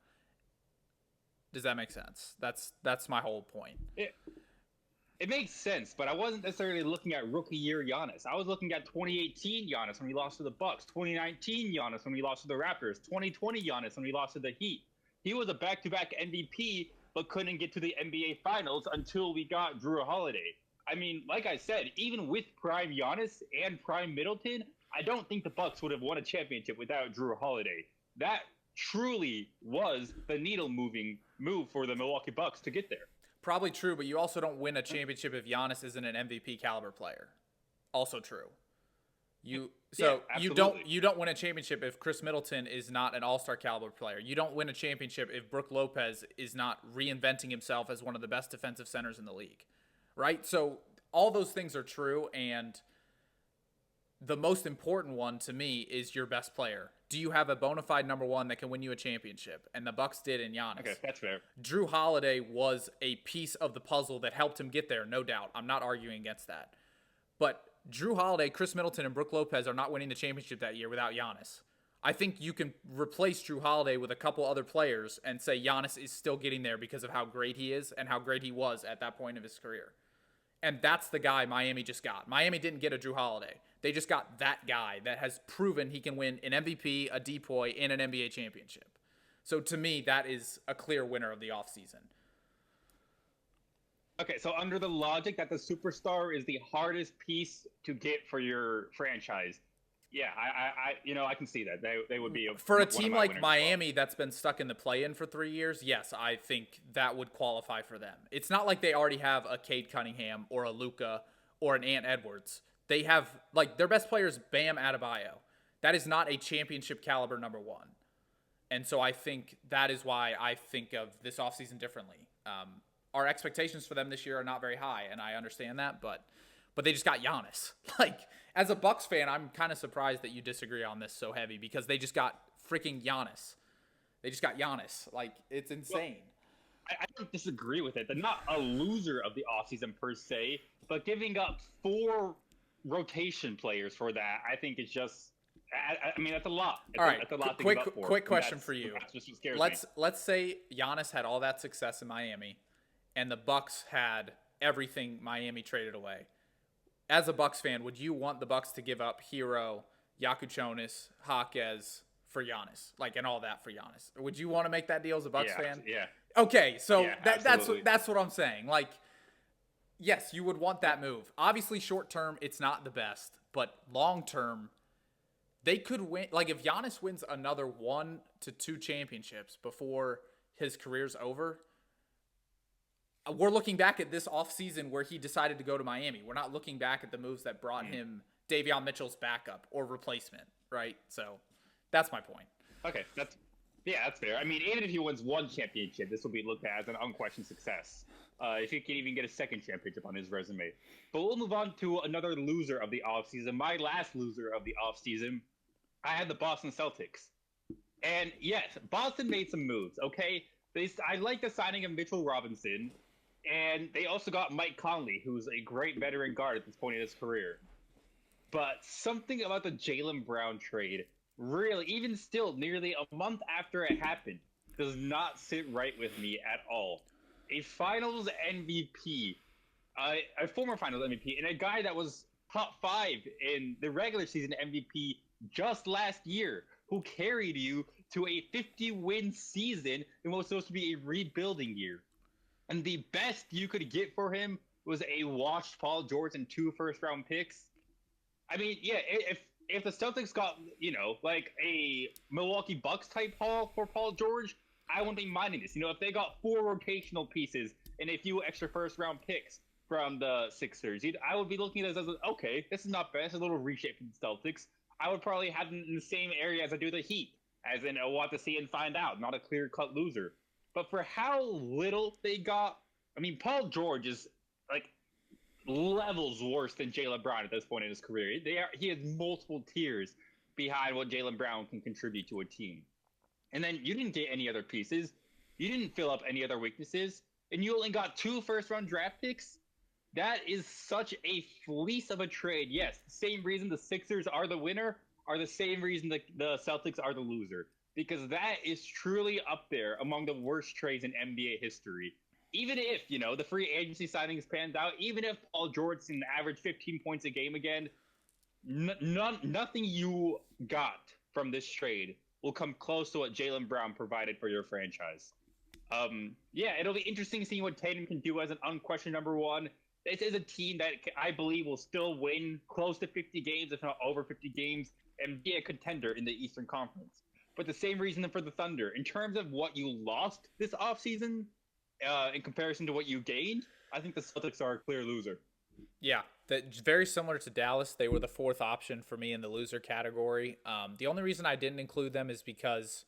Does that make sense? That's my whole point. It makes sense, but I wasn't necessarily looking at rookie year Giannis. I was looking at 2018 Giannis when he lost to the Bucks, 2019 Giannis when he lost to the Raptors, 2020 Giannis when he lost to the Heat. He was a back-to-back MVP, but couldn't get to the NBA Finals until we got Drew Holiday. I mean, like I said, even with prime Giannis and prime Middleton, I don't think the Bucks would have won a championship without Drew Holiday. That truly was the needle-moving move for the Milwaukee Bucks to get there. Probably true, but you also don't win a championship if Giannis isn't an MVP caliber player. Also true. You don't win a championship if Chris Middleton is not an all-star caliber player. You don't win a championship if Brook Lopez is not reinventing himself as one of the best defensive centers in the league. Right? So all those things are true, and the most important one to me is your best player. Do you have a bona fide number one that can win you a championship? And the Bucks did in Giannis. Okay, that's fair. Drew Holiday was a piece of the puzzle that helped him get there, no doubt. I'm not arguing against that. But Drew Holiday, Chris Middleton, and Brook Lopez are not winning the championship that year without Giannis. I think you can replace Drew Holiday with a couple other players and say Giannis is still getting there because of how great he is and how great he was at that point of his career. And that's the guy Miami just got. Miami didn't get a Drew Holiday. They just got that guy that has proven he can win an MVP, a DPOY, and an NBA championship. So to me, that is a clear winner of the offseason. Okay, so under the logic that the superstar is the hardest piece to get for your franchise, yeah, I can see that. They would be for a team like Miami that's been stuck in the play-in for 3 years. Yes, I think that would qualify for them. It's not like they already have a Cade Cunningham or a Luka or an Ant Edwards. They have their best player is Bam Adebayo. That is not a championship caliber number one, and so I think that is why I think of this offseason differently. Our expectations for them this year are not very high, and I understand that, but they just got Giannis. As a Bucks fan, I'm kind of surprised that you disagree on this so heavy because they just got freaking Giannis. They just got Giannis. It's insane. Well, I don't disagree with it. They're not a loser of the offseason per se, but giving up 4 rotation players for that, I think it's just I mean, that's a lot. All right, that's a lot to quick, give up for. Quick question for you. That's just what scares me. Let's say Giannis had all that success in Miami, and the Bucks had everything Miami traded away. As a Bucks fan, would you want the Bucks to give up Hero, Yakuchonis, Jaquez for Giannis, and all that for Giannis? Would you want to make that deal as a Bucks fan? Yeah. Okay, so yeah, that's what I'm saying. Yes, you would want that move. Obviously, short term, it's not the best, but long term, they could win. If Giannis wins another 1 to 2 championships before his career's over, we're looking back at this offseason where he decided to go to Miami. We're not looking back at the moves that brought him Davion Mitchell's backup or replacement, right? So that's my point. Okay, that's fair. I mean, even if he wins 1 championship, this will be looked at as an unquestioned success. If he can even get a 2nd championship on his resume. But we'll move on to another loser of the offseason. My last loser of the offseason, I had the Boston Celtics. And yes, Boston made some moves, okay? I like the signing of Mitchell Robinson. And they also got Mike Conley, who's a great veteran guard at this point in his career. But something about the Jaylen Brown trade, really, even still, nearly a month after it happened, does not sit right with me at all. A finals MVP, a former finals MVP, and a guy that was top 5 in the regular season MVP just last year, who carried you to a 50-win season in what was supposed to be a rebuilding year. And the best you could get for him was a washed Paul George and 2 first-round picks, I mean, yeah, if the Celtics got, like a Milwaukee Bucks type haul for Paul George, I wouldn't be minding this. If they got 4 rotational pieces and a few extra first-round picks from the Sixers, I would be looking at this as, okay, this is not bad. It's a little reshape for the Celtics. I would probably have them in the same area as I do the Heat, as in, I want to see and find out, not a clear-cut loser. But for how little they got, I mean, Paul George is, like, levels worse than Jaylen Brown at this point in his career. He has multiple tiers behind what Jaylen Brown can contribute to a team. And then you didn't get any other pieces. You didn't fill up any other weaknesses. And you only got 2 first-round draft picks. That is such a fleece of a trade. Yes, the same reason the Sixers are the winner are the same reason the Celtics are the loser. Because that is truly up there among the worst trades in NBA history. Even if, the free agency signings panned out, even if Paul George can average 15 points a game again, nothing you got from this trade will come close to what Jaylen Brown provided for your franchise. Yeah, it'll be interesting seeing what Tatum can do as an unquestioned number one. This is a team that I believe will still win close to 50 games, if not over 50 games, and be a contender in the Eastern Conference. But the same reason for the Thunder. In terms of what you lost this offseason, in comparison to what you gained, I think the Celtics are a clear loser. Yeah, very similar to Dallas. They were the 4th option for me in the loser category. The only reason I didn't include them is because,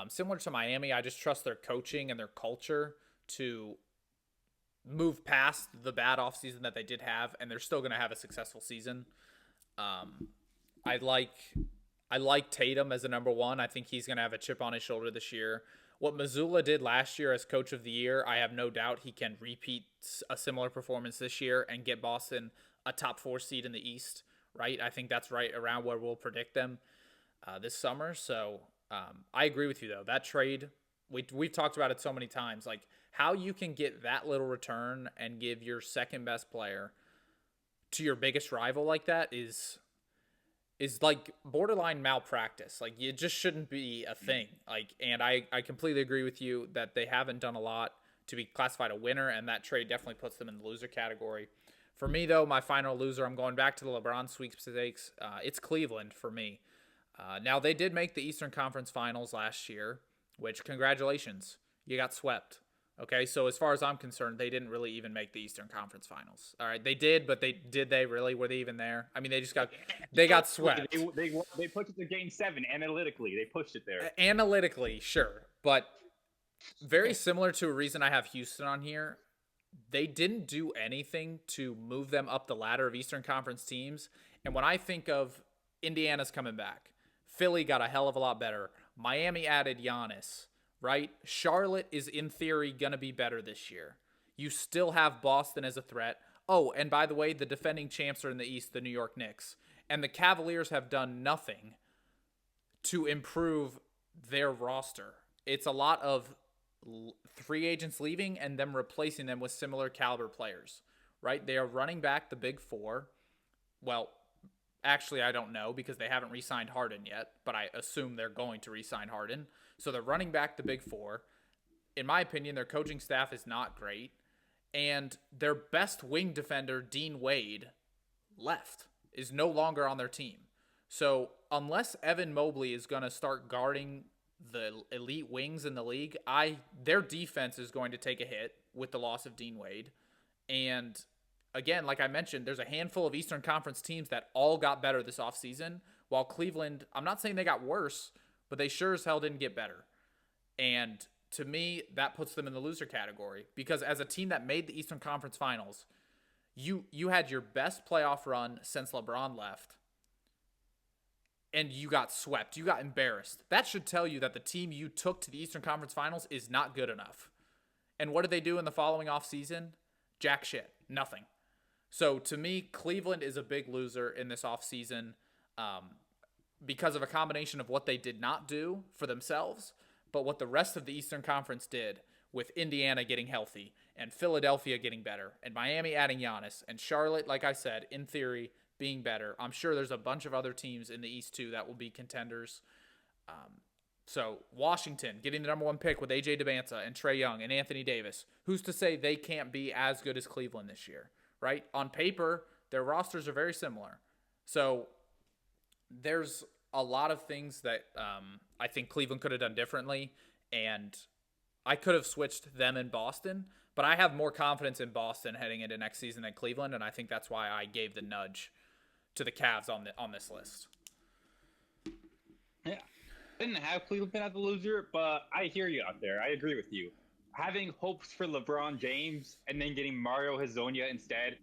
similar to Miami, I just trust their coaching and their culture to move past the bad offseason that they did have, and they're still going to have a successful season. I like Tatum as a number one. I think he's going to have a chip on his shoulder this year. What Mazzulla did last year as coach of the year, I have no doubt he can repeat a similar performance this year and get Boston a top 4 seed in the East, right? I think that's right around where we'll predict them this summer. So I agree with you, though. That trade, we've talked about it so many times. Like, how you can get that little return and give your second best player to your biggest rival like that is like borderline malpractice. Like, it just shouldn't be a thing. Like, and I completely agree with you that they haven't done a lot to be classified a winner, and that trade definitely puts them in the loser category. For me, though, my final loser, I'm going back to the LeBron sweepstakes. It's Cleveland for me. Now, they did make the Eastern Conference Finals last year, which, congratulations, you got swept. Okay, so as far as I'm concerned, they didn't really even make the Eastern Conference Finals. All right, they did, but did they really? Were they even there? I mean, they got swept. They pushed it to Game 7 analytically. They pushed it there. Analytically, sure, but very similar to a reason I have Houston on here. They didn't do anything to move them up the ladder of Eastern Conference teams. And when I think of Indiana's coming back, Philly got a hell of a lot better. Miami added Giannis. Right? Charlotte is, in theory, going to be better this year. You still have Boston as a threat. Oh, and by the way, the defending champs are in the East, the New York Knicks. And the Cavaliers have done nothing to improve their roster. It's a lot of free agents leaving and them replacing them with similar caliber players. Right? They are running back the big 4. Well, actually, I don't know because they haven't re-signed Harden yet, but I assume they're going to re-sign Harden. So they're running back the big 4. In my opinion, their coaching staff is not great. And their best wing defender, Dean Wade, is no longer on their team. So unless Evan Mobley is going to start guarding the elite wings in the league, their defense is going to take a hit with the loss of Dean Wade. And again, like I mentioned, there's a handful of Eastern Conference teams that all got better this offseason, while Cleveland, I'm not saying they got worse, but they sure as hell didn't get better. And to me, that puts them in the loser category because as a team that made the Eastern Conference Finals, you had your best playoff run since LeBron left, and you got swept. You got embarrassed. That should tell you that the team you took to the Eastern Conference Finals is not good enough. And what did they do in the following offseason? Jack shit. Nothing. So to me, Cleveland is a big loser in this offseason. Because of a combination of what they did not do for themselves, but what the rest of the Eastern Conference did with Indiana getting healthy and Philadelphia getting better and Miami adding Giannis and Charlotte, like I said, in theory, being better. I'm sure there's a bunch of other teams in the East, too, that will be contenders. So Washington getting the number 1 pick with AJ DeBanza and Trae Young and Anthony Davis. Who's to say they can't be as good as Cleveland this year, right? On paper, their rosters are very similar. So there's a lot of things that I think Cleveland could have done differently, and I could have switched them in Boston, but I have more confidence in Boston heading into next season than Cleveland, and I think that's why I gave the nudge to the Cavs on this list. Yeah, I didn't have Cleveland as a loser, but I hear you out there. I agree with you. Having hopes for LeBron James and then getting Mario Hezonja instead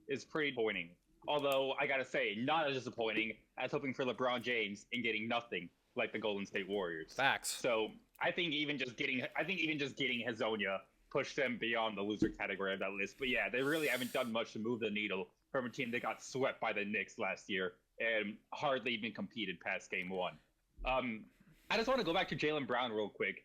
is pretty disappointing. Although I gotta say, not as disappointing as hoping for LeBron James and getting nothing like the Golden State Warriors. Facts. So I think even just getting Hezonja pushed them beyond the loser category of that list. But yeah, they really haven't done much to move the needle from a team that got swept by the Knicks last year and hardly even competed past game one. I just want to go back to Jaylen Brown real quick,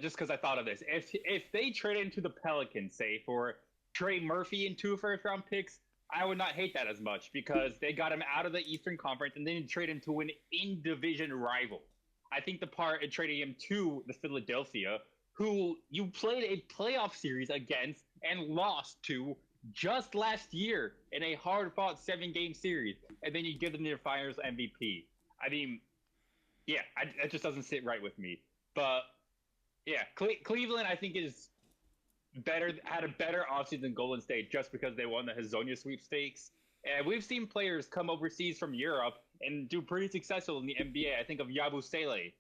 just because I thought of this. If they traded into the Pelicans, say, for Trey Murphy and 2 first-round picks, I would not hate that as much because they got him out of the Eastern Conference and then traded him to an in-division rival. I think the part in trading him to the Philadelphia, who you played a playoff series against and lost to just last year in a hard-fought 7-game series, and then you give them their Finals MVP. I mean, yeah, that just doesn't sit right with me. But yeah, Cleveland, I think, is had a better offseason than Golden State just because they won the Hezonja sweepstakes. And we've seen players come overseas from Europe and do pretty successful in the NBA. I think of Yabusele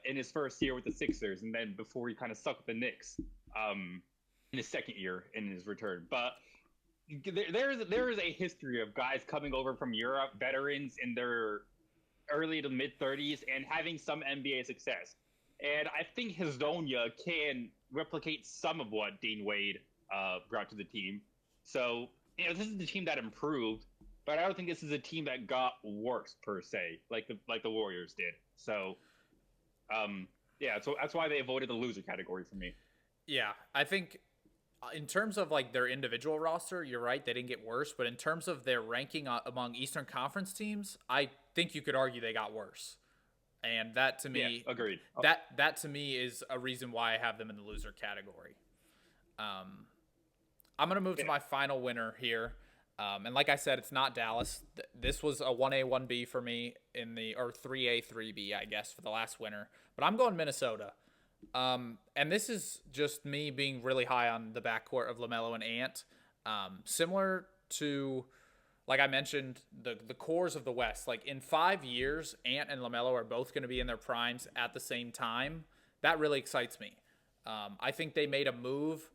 in his first year with the Sixers, and then before he kind of stuck with the Knicks in his second year in his return. But there is a history of guys coming over from Europe, veterans in their early to mid-30s, and having some NBA success. And I think Hezonja can replicate some of what Dean Wade brought to the team. So, this is the team that improved, but I don't think this is a team that got worse per se, like the Warriors did. So, so that's why they avoided the loser category for me. Yeah, I think in terms of like their individual roster, you're right, they didn't get worse, but in terms of their ranking among Eastern Conference teams, I think you could argue they got worse. And that to me, agreed. That to me is a reason why I have them in the loser category. I'm going to move to my final winner here. And like I said, it's not Dallas. This was a 1A, 1B for me or 3A, 3B, I guess, for the last winner. But I'm going Minnesota. And this is just me being really high on the backcourt of LaMelo and Ant. Similar to, like I mentioned, the cores of the West. Like in 5 years, Ant and LaMelo are both going to be in their primes at the same time. That really excites me. I think they made a move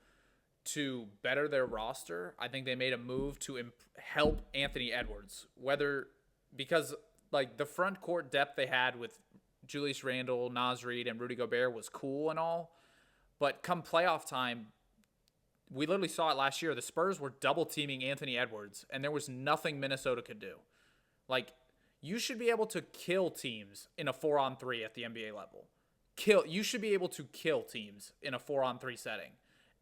to better their roster. I think they made a move to help Anthony Edwards. Because like the front court depth they had with Julius Randle, Naz Reid, and Rudy Gobert was cool and all. But come playoff time, we literally saw it last year. The Spurs were double teaming Anthony Edwards, and there was nothing Minnesota could do. Like, you should be able to kill teams in a 4-on-3 at the NBA level. You should be able to kill teams in a 4-on-3 setting.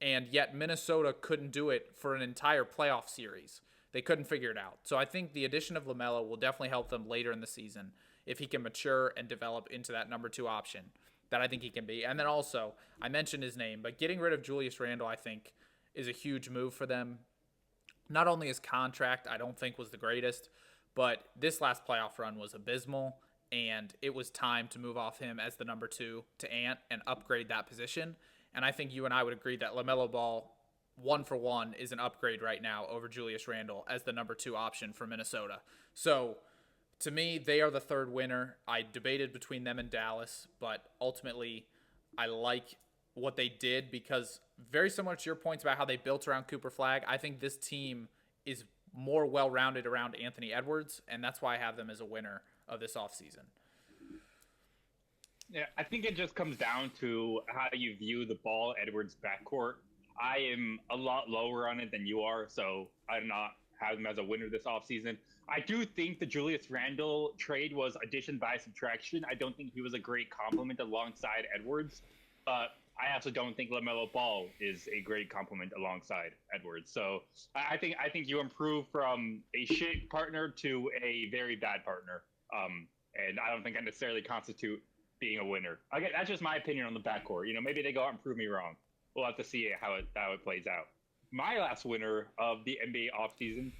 And yet Minnesota couldn't do it for an entire playoff series. They couldn't figure it out. So I think the addition of LaMelo will definitely help them later in the season if he can mature and develop into that number 2 option that I think he can be. And then also, I mentioned his name, but getting rid of Julius Randle, I think, is a huge move for them. Not only his contract, I don't think was the greatest, but this last playoff run was abysmal, and it was time to move off him as the number 2 to Ant and upgrade that position. And I think you and I would agree that LaMelo Ball, 1-for-1, is an upgrade right now over Julius Randle as the number 2 option for Minnesota. So, to me, they are the third winner. I debated between them and Dallas, but ultimately, I like what they did because very similar to your points about how they built around Cooper Flagg, I think this team is more well-rounded around Anthony Edwards, and that's why I have them as a winner of this offseason. Yeah, I think it just comes down to how you view the Ball Edwards backcourt. I am a lot lower on it than you are, so I do not have him as a winner this offseason. I do think the Julius Randle trade was addition by subtraction. I don't think he was a great complement alongside Edwards, but I also don't think LaMelo Ball is a great complement alongside Edwards. So I think you improve from a shit partner to a very bad partner, and I don't think I necessarily constitute being a winner. Okay, that's just my opinion on the backcourt. Maybe they go out and prove me wrong. We'll have to see how it plays out. My last winner of the NBA offseason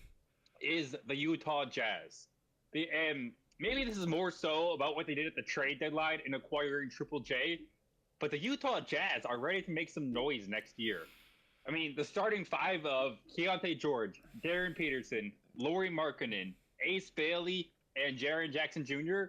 is the Utah Jazz. And maybe this is more so about what they did at the trade deadline in acquiring Triple J, but the Utah Jazz are ready to make some noise next year. I mean, the starting five of Keontae George, Darren Peterson, Lauri Markkanen, Ace Bailey, and Jaren Jackson Jr.,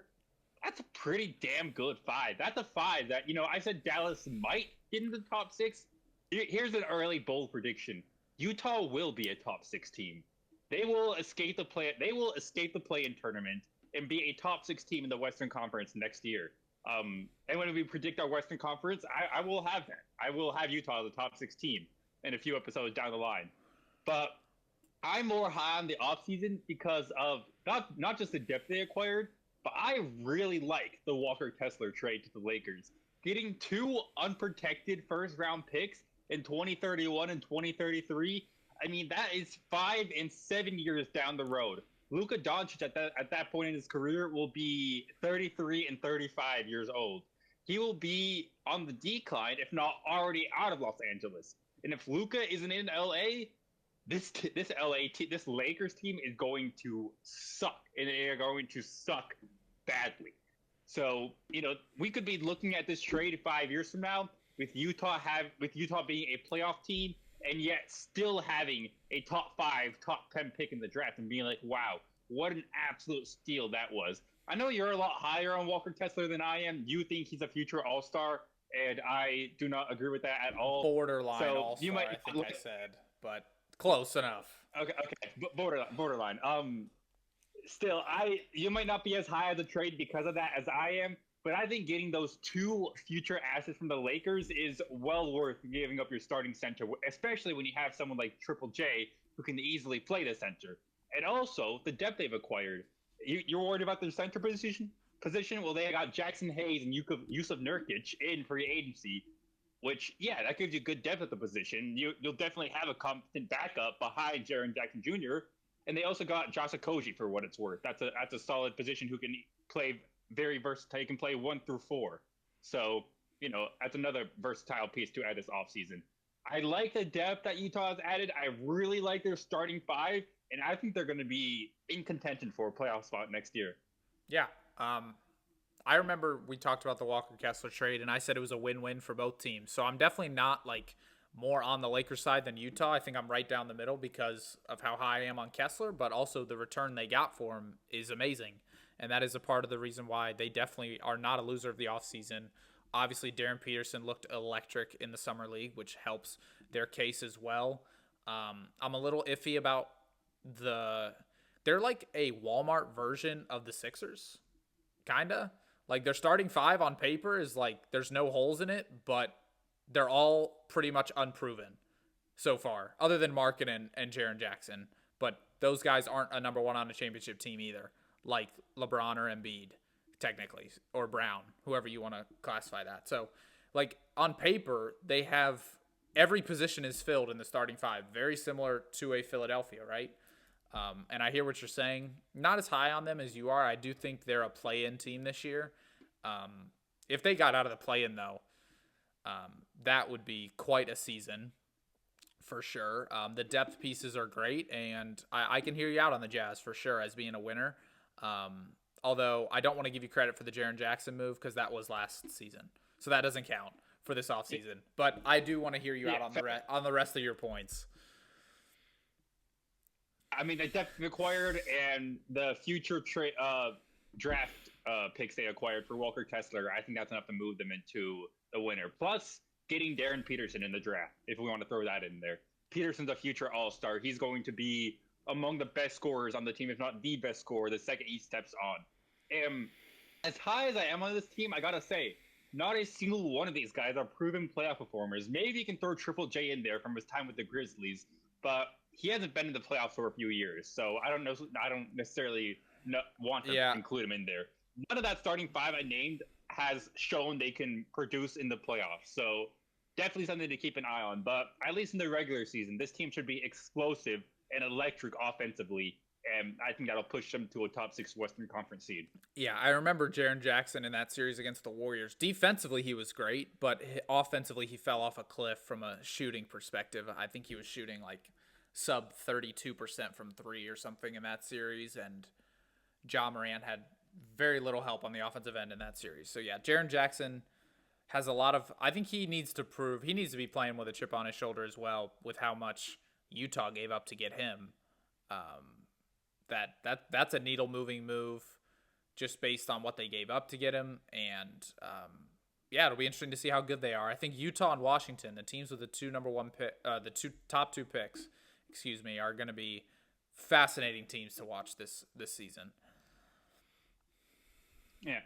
that's a pretty damn good five. That's a five that, I said Dallas might get in the top six. Here's an early bold prediction. Utah will be a top six team. They will escape the play-in tournament and be a top six team in the Western Conference next year. And when we predict our Western Conference, I will have that. I will have Utah as a top six team in a few episodes down the line. But I'm more high on the offseason because of not just the depth they acquired, but I really like the Walker Kessler trade to the Lakers. Getting 2 unprotected first-round picks in 2031 and 2033, I mean, that is 5 and 7 years down the road. Luka Doncic at that point in his career will be 33 and 35 years old. He will be on the decline, if not already out of Los Angeles. And if Luka isn't in LA, this Lakers team is going to suck, and they are going to suck badly. So, we could be looking at this trade 5 years from now with Utah being a playoff team, and yet still having a top 5, top 10 pick in the draft and being like, wow, what an absolute steal that was. I know you're a lot higher on Walker Kessler than I am. You think he's a future All-Star, and I do not agree with that at all. Borderline All-Star, I think I said, but close enough. Okay, borderline. Still, you might not be as high as a trade because of that as I am, but I think getting those 2 future assets from the Lakers is well worth giving up your starting center, especially when you have someone like Triple J who can easily play the center. And also, the depth they've acquired. You're worried about their center position? Well, they got Jackson Hayes and Yusuf Nurkic in free agency, which, yeah, that gives you good depth at the position. You'll definitely have a competent backup behind Jaren Jackson Jr., and they also got Josh Okogie for what it's worth. That's a solid position who can play very versatile. He can play 1 through 4. So, that's another versatile piece to add this offseason. I like the depth that Utah has added. I really like their starting 5, and I think they're going to be in contention for a playoff spot next year. Yeah. I remember we talked about the Walker Kessler trade, and I said it was a win-win for both teams. So I'm definitely not more on the Lakers side than Utah. I think I'm right down the middle because of how high I am on Kessler, but also the return they got for him is amazing. And that is a part of the reason why they definitely are not a loser of the offseason. Obviously, Darren Peterson looked electric in the Summer League, which helps their case as well. I'm a little iffy about they're like a Walmart version of the Sixers, kind of. Their starting 5 on paper is there's no holes in it, but they're all pretty much unproven so far, other than Markkanen and Jaren Jackson. But those guys aren't a number 1 on a championship team either, like LeBron or Embiid, technically, or Brown, whoever you want to classify that. So, on paper, they have every position is filled in the starting 5, very similar to a Philadelphia, right? And I hear what you're saying. Not as high on them as you are. I do think they're a play-in team this year. If they got out of the play-in, though, that would be quite a season for sure. The depth pieces are great, and I can hear you out on the Jazz for sure as being a winner. Although I don't want to give you credit for the Jaren Jackson move because that was last season. So that doesn't count for this offseason. But I do want to hear you out on the rest of your points. I mean, the depth acquired and the future draft picks they acquired for Walker Kessler, I think that's enough to move them into the winner. Plus, getting Darren Peterson in the draft, if we want to throw that in there. Peterson's a future All-Star. He's going to be among the best scorers on the team, if not the best scorer, the second he steps on. And as high as I am on this team, I got to say, not a single one of these guys are proven playoff performers. Maybe you can throw Triple J in there from his time with the Grizzlies, but he hasn't been in the playoffs for a few years, so I don't necessarily want to include him in there. None of that starting 5 I named has shown they can produce in the playoffs, so definitely something to keep an eye on. But at least in the regular season, this team should be explosive and electric offensively. and I think that'll push them to a top 6 Western Conference seed. Yeah, I remember Jaren Jackson in that series against the Warriors. Defensively, he was great, but offensively, he fell off a cliff from a shooting perspective. I think he was shooting like sub 32% from three or something in that series, and Ja Morant had very little help on the offensive end in that series. So yeah, Jaren Jackson has a lot of. I think he needs to prove he needs to be playing with a chip on his shoulder as well, with how much Utah gave up to get him. That's a needle moving move, just based on what they gave up to get him, and yeah, it'll be interesting to see how good they are. I think Utah and Washington, the teams with the top two picks, are going to be fascinating teams to watch this season. Yeah.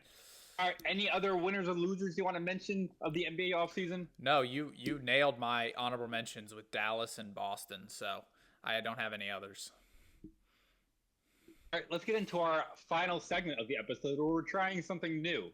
All right. Any other winners or losers you want to mention of the NBA offseason? No, you nailed my honorable mentions with Dallas and Boston, so I don't have any others. All right, let's get into our final segment of the episode where we're trying something new.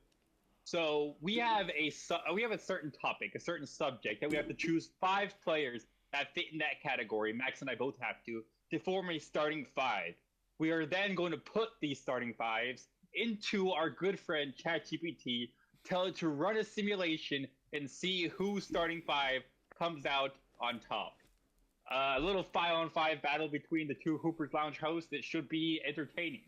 So we have a certain topic, a certain subject that we have to choose 5 players that fit in that category. Max and I both have to form a starting 5. We are then going to put these starting 5s into our good friend ChatGPT, tell it to run a simulation and see whose starting 5 comes out on top. A little 5-on-5 battle between the 2 Hooper's Lounge hosts that should be entertaining.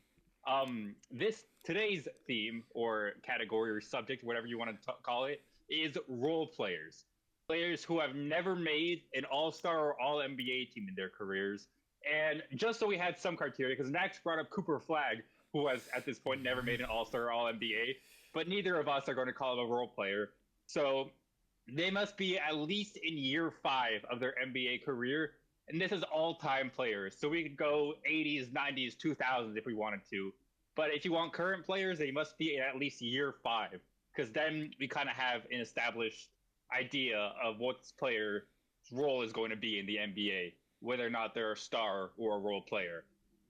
Today's theme or category or subject, whatever you want to call it, is role players. Players who have never made an All-Star or All-NBA team in their careers. And just so we had some criteria, because Max brought up Cooper Flagg, who has at this point never made an All-Star or All-NBA, but neither of us are going to call him a role player. So they must be at least in year 5 of their NBA career, and this is all-time players. So we could go 80s, 90s, 2000s if we wanted to. But if you want current players, they must be at least year 5, because then we kind of have an established idea of what this player's role is going to be in the NBA, whether or not they're a star or a role player.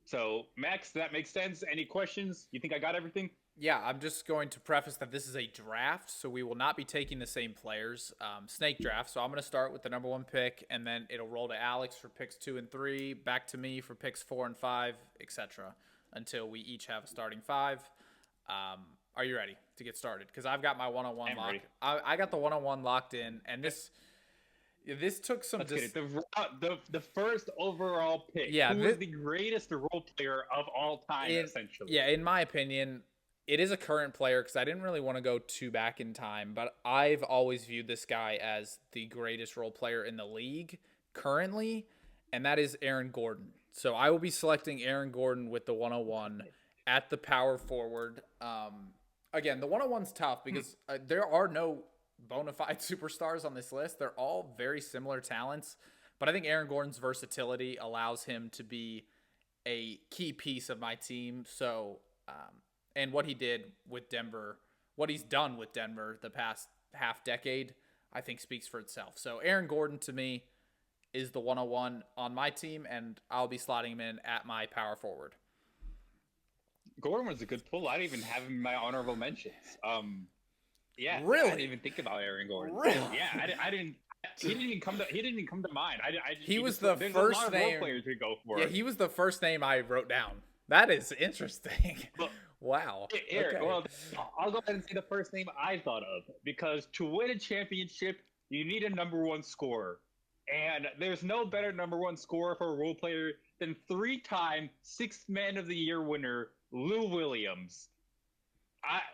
So, Max, that makes sense. Any questions? You think I got everything? Yeah, I'm just going to preface that this is a draft, so we will not be taking the same players. Snake draft, so I'm going to start with the number 1 pick, and then it'll roll to Alex for picks 2 and 3, back to me for picks 4 and 5, etc., until we each have a starting 5. Are you ready to get started? Because I've got my one-on-one locked. I got the one-on-one locked in, and this took some. Let's get it. The first overall pick. Yeah, who is the greatest role player of all time, essentially? Yeah, in my opinion, it is a current player because I didn't really want to go too back in time, but I've always viewed this guy as the greatest role player in the league currently, and that is Aaron Gordon. So I will be selecting Aaron Gordon with the 101 at the power forward. Again, the 101's tough because there are no bona fide superstars on this list. They're all very similar talents, but I think Aaron Gordon's versatility allows him to be a key piece of my team. So, and what he did with Denver, what he's done with Denver the past half decade, I think speaks for itself. So Aaron Gordon to me is the 101 on my team, and I'll be slotting him in at my power forward. Gordon was a good pull. I didn't even have him in my honorable mentions. Yeah, really? I didn't even think about Aaron Gordon. Really? Yeah, I didn't. He didn't even come to mind. He was the first name. Players we go for. Yeah, he was the first name I wrote down. That is interesting. Well, wow. Here, okay. Well, I'll go ahead and say the first name I thought of, because to win a championship, you need a number 1 scorer, and there's no better number 1 scorer for a role player than 3-time 6th Man of the Year winner Lou Williams.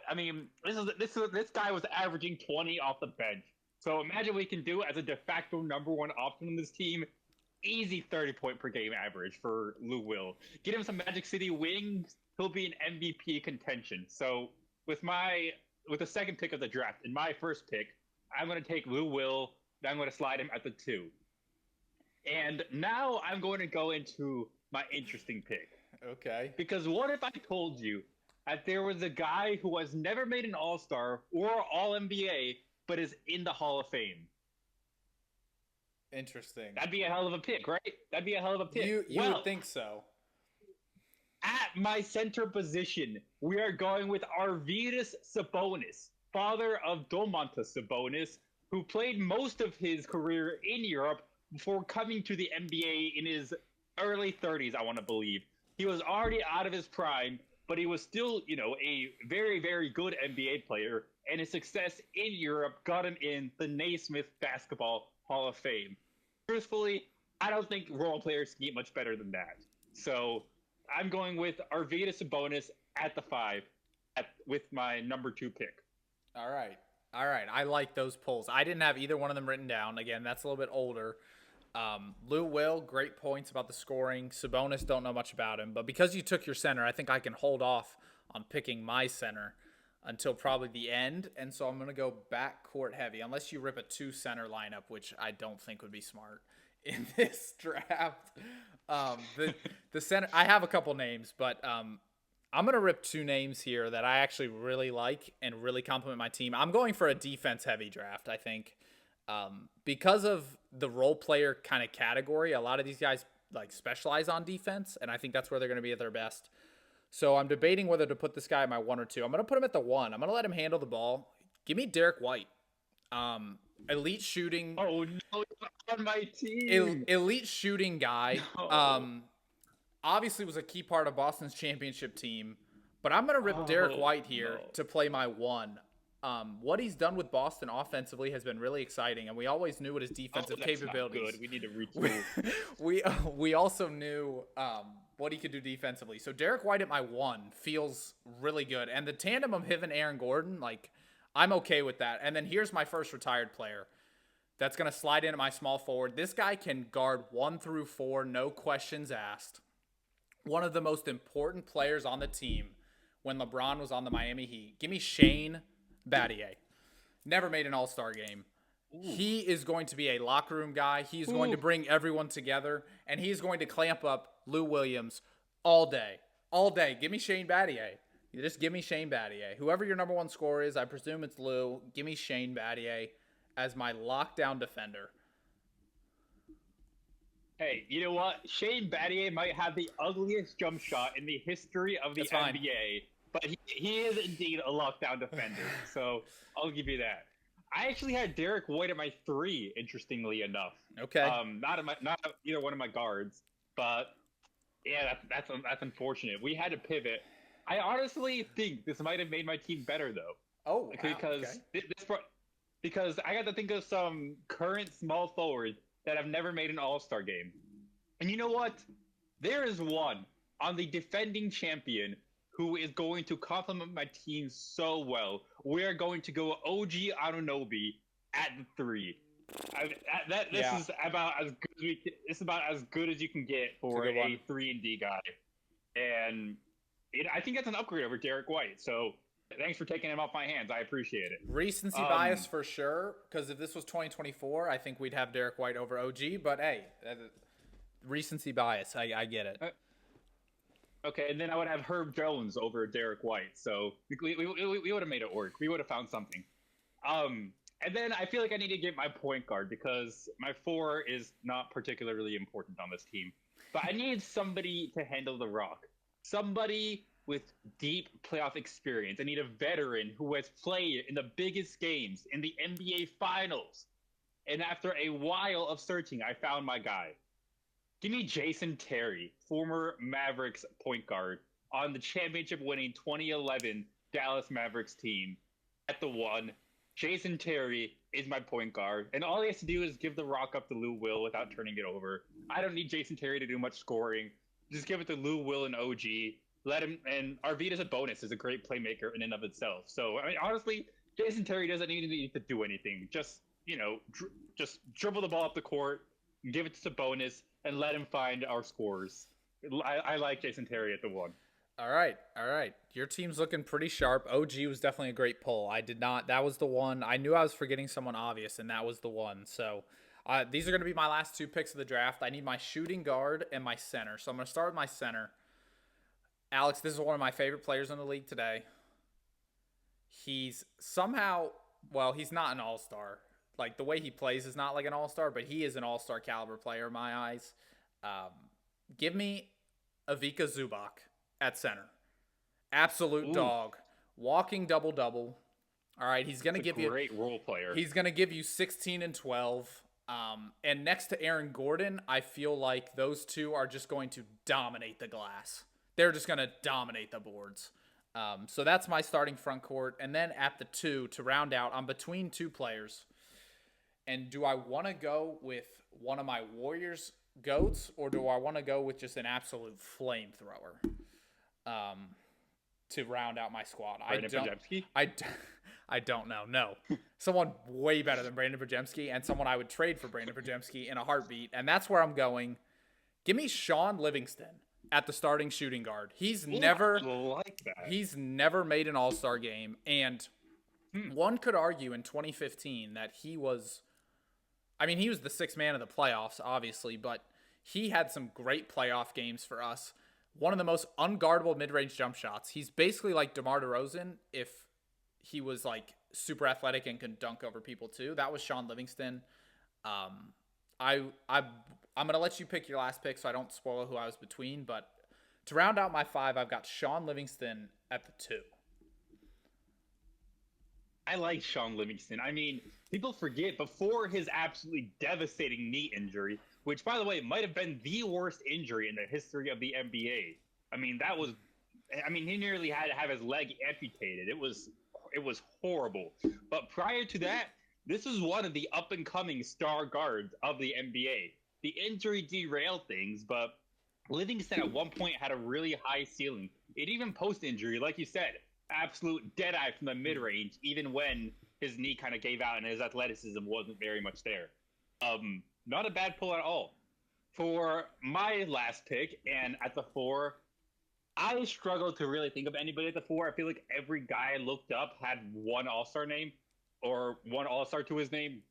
I mean, this guy was averaging 20 off the bench. So imagine what he can do as a de facto number 1 option on this team. Easy 30-point per game average for Lou Will. Get him some Magic City wings, he'll be an MVP contention. So with the second pick of the draft, in my first pick, I'm going to take Lou Will, then I'm going to slide him at the 2. And now I'm going to go into my interesting pick. Okay. Because what if I told you that there was a guy who has never made an All-Star or All-NBA, but is in the Hall of Fame? Interesting. That'd be a hell of a pick, right? That'd be a hell of a pick. You would think so. At my center position, we are going with Arvydas Sabonis, father of Domantas Sabonis, who played most of his career in Europe before coming to the NBA in his early 30s, I want to believe. He was already out of his prime, but he was still, a very, very good NBA player. And his success in Europe got him in the Naismith Basketball Hall of Fame. Truthfully, I don't think role players can get much better than that. So I'm going with Arvydas Sabonis at the 5 with my number 2 pick. All right. All right. I like those polls. I didn't have either one of them written down. Again, that's a little bit older. Lou Will, great points about the scoring. Sabonis, don't know much about him. But because you took your center, I think I can hold off on picking my center until probably the end. And so I'm going to go backcourt heavy, unless you rip a 2-center lineup, which I don't think would be smart in this draft. The center, I have a couple names, but I'm going to rip 2 names here that I actually really like and really compliment my team. I'm going for a defense-heavy draft, I think. Because of the role player kind of category, a lot of these guys like specialize on defense, and I think that's where they're going to be at their best. So I'm debating whether to put this guy at my 1 or 2. I'm going to put him at the 1. I'm going to let him handle the ball. Give me Derek White. Elite shooting. Oh, no, it's on my team. Elite shooting guy. No. Obviously was a key part of Boston's championship team, but I'm going to rip Derek White here to play my 1. What he's done with Boston offensively has been really exciting, and we always knew what his defensive capabilities. Not good. We need to retool. we also knew what he could do defensively. So Derek White at my 1 feels really good, and the tandem of him and Aaron Gordon, like I'm okay with that. And then here's my first retired player that's going to slide into my small forward. This guy can guard 1 through 4, no questions asked. One of the most important players on the team when LeBron was on the Miami Heat. Give me Shane Battier. Never made an all-star game. Ooh. He is going to be a locker room guy. He's going to bring everyone together, and he's going to clamp up Lou Williams all day. All day. Give me Shane Battier. You just give me Shane Battier. Whoever your number 1 scorer is, I presume it's Lou. Give me Shane Battier as my lockdown defender. Hey, you know what? Shane Battier might have the ugliest jump shot in the history of the NBA, but he is indeed a lockdown defender, so I'll give you that. I actually had Derek White at my 3, interestingly enough. Okay. Not either one of my guards, but yeah, that's unfortunate. We had to pivot. I honestly think this might have made my team better, though. Oh, wow. Because I got to think of some current small forwards that have never made an all-star game. And you know what? There is one on the defending champion who is going to complement my team so well. We are going to go OG Anunoby at the 3. This is about as good as you can get for a 3-and-D guy. And I think that's an upgrade over Derek White. So thanks for taking him off my hands. I appreciate it. Recency bias for sure, because if this was 2024, I think we'd have Derek White over OG. But hey, recency bias. I get it. Okay, and then I would have Herb Jones over Derek White. So we would have made it work. We would have found something. And then I feel like I need to get my point guard because my 4 is not particularly important on this team. But I need somebody to handle the rock. Somebody with deep playoff experience. I need a veteran who has played in the biggest games in the NBA Finals. And after a while of searching, I found my guy. Give me Jason Terry, former Mavericks point guard on the championship-winning 2011 Dallas Mavericks team at the 1. Jason Terry is my point guard, and all he has to do is give the rock up to Lou Will without turning it over. I don't need Jason Terry to do much scoring. Just give it to Lou Will and OG. Let him, and Arvydas Sabonis is a great playmaker in and of itself. So, I mean, honestly, Jason Terry doesn't need to do anything. Just, just dribble the ball up the court, give it to Sabonis, and let him find our scores. I like Jason Terry at the 1. All right. Your team's looking pretty sharp. OG was definitely a great pull. That was the one. I knew I was forgetting someone obvious, and that was the one. So these are going to be my last 2 picks of the draft. I need my shooting guard and my center. So I'm going to start with my center. Alex, this is one of my favorite players in the league today. He's somehow, he's not an all-star. Like, the way he plays is not like an all-star, but he is an all-star caliber player in my eyes. Give me Ivica Zubac at center. Absolute dog. Walking double-double. All right, he's going to give you a great role player. He's going to give you 16 and 12. And next to Aaron Gordon, I feel like those two are just going to dominate the glass. they're just going to dominate the boards. So that's my starting front court. And then at the 2, to round out, I'm between 2 players. And do I want to go with one of my Warriors goats, or do I want to go with just an absolute flamethrower to round out my squad? I don't know. No. Someone way better than Brandon Podziemski, and someone I would trade for Brandon Podziemski in a heartbeat. And that's where I'm going. Give me Sean Livingston at the starting shooting guard. He's never made an All-Star game, and one could argue in 2015 that he was the sixth man of the playoffs, obviously, but he had some great playoff games for us. One of the most unguardable mid-range jump shots. He's basically like DeMar DeRozan if he was like super athletic and could dunk over people too. That was Sean Livingston. I'm going to let you pick your last pick so I don't spoil who I was between, but to round out my 5, I've got Sean Livingston at the 2. I like Sean Livingston. I mean, people forget before his absolutely devastating knee injury, which, by the way, might have been the worst injury in the history of the NBA. He nearly had to have his leg amputated. It was horrible. But prior to that, this was one of the up-and-coming star guards of the NBA. The injury derailed things, but Livingston at one point had a really high ceiling. It even post-injury, like you said, absolute dead-eye from the mid-range, even when his knee kind of gave out and his athleticism wasn't very much there. Not a bad pull at all. For my last pick, and at the 4, I struggle to really think of anybody at the 4. I feel like every guy I looked up had one All-Star name, or one All-Star to his name.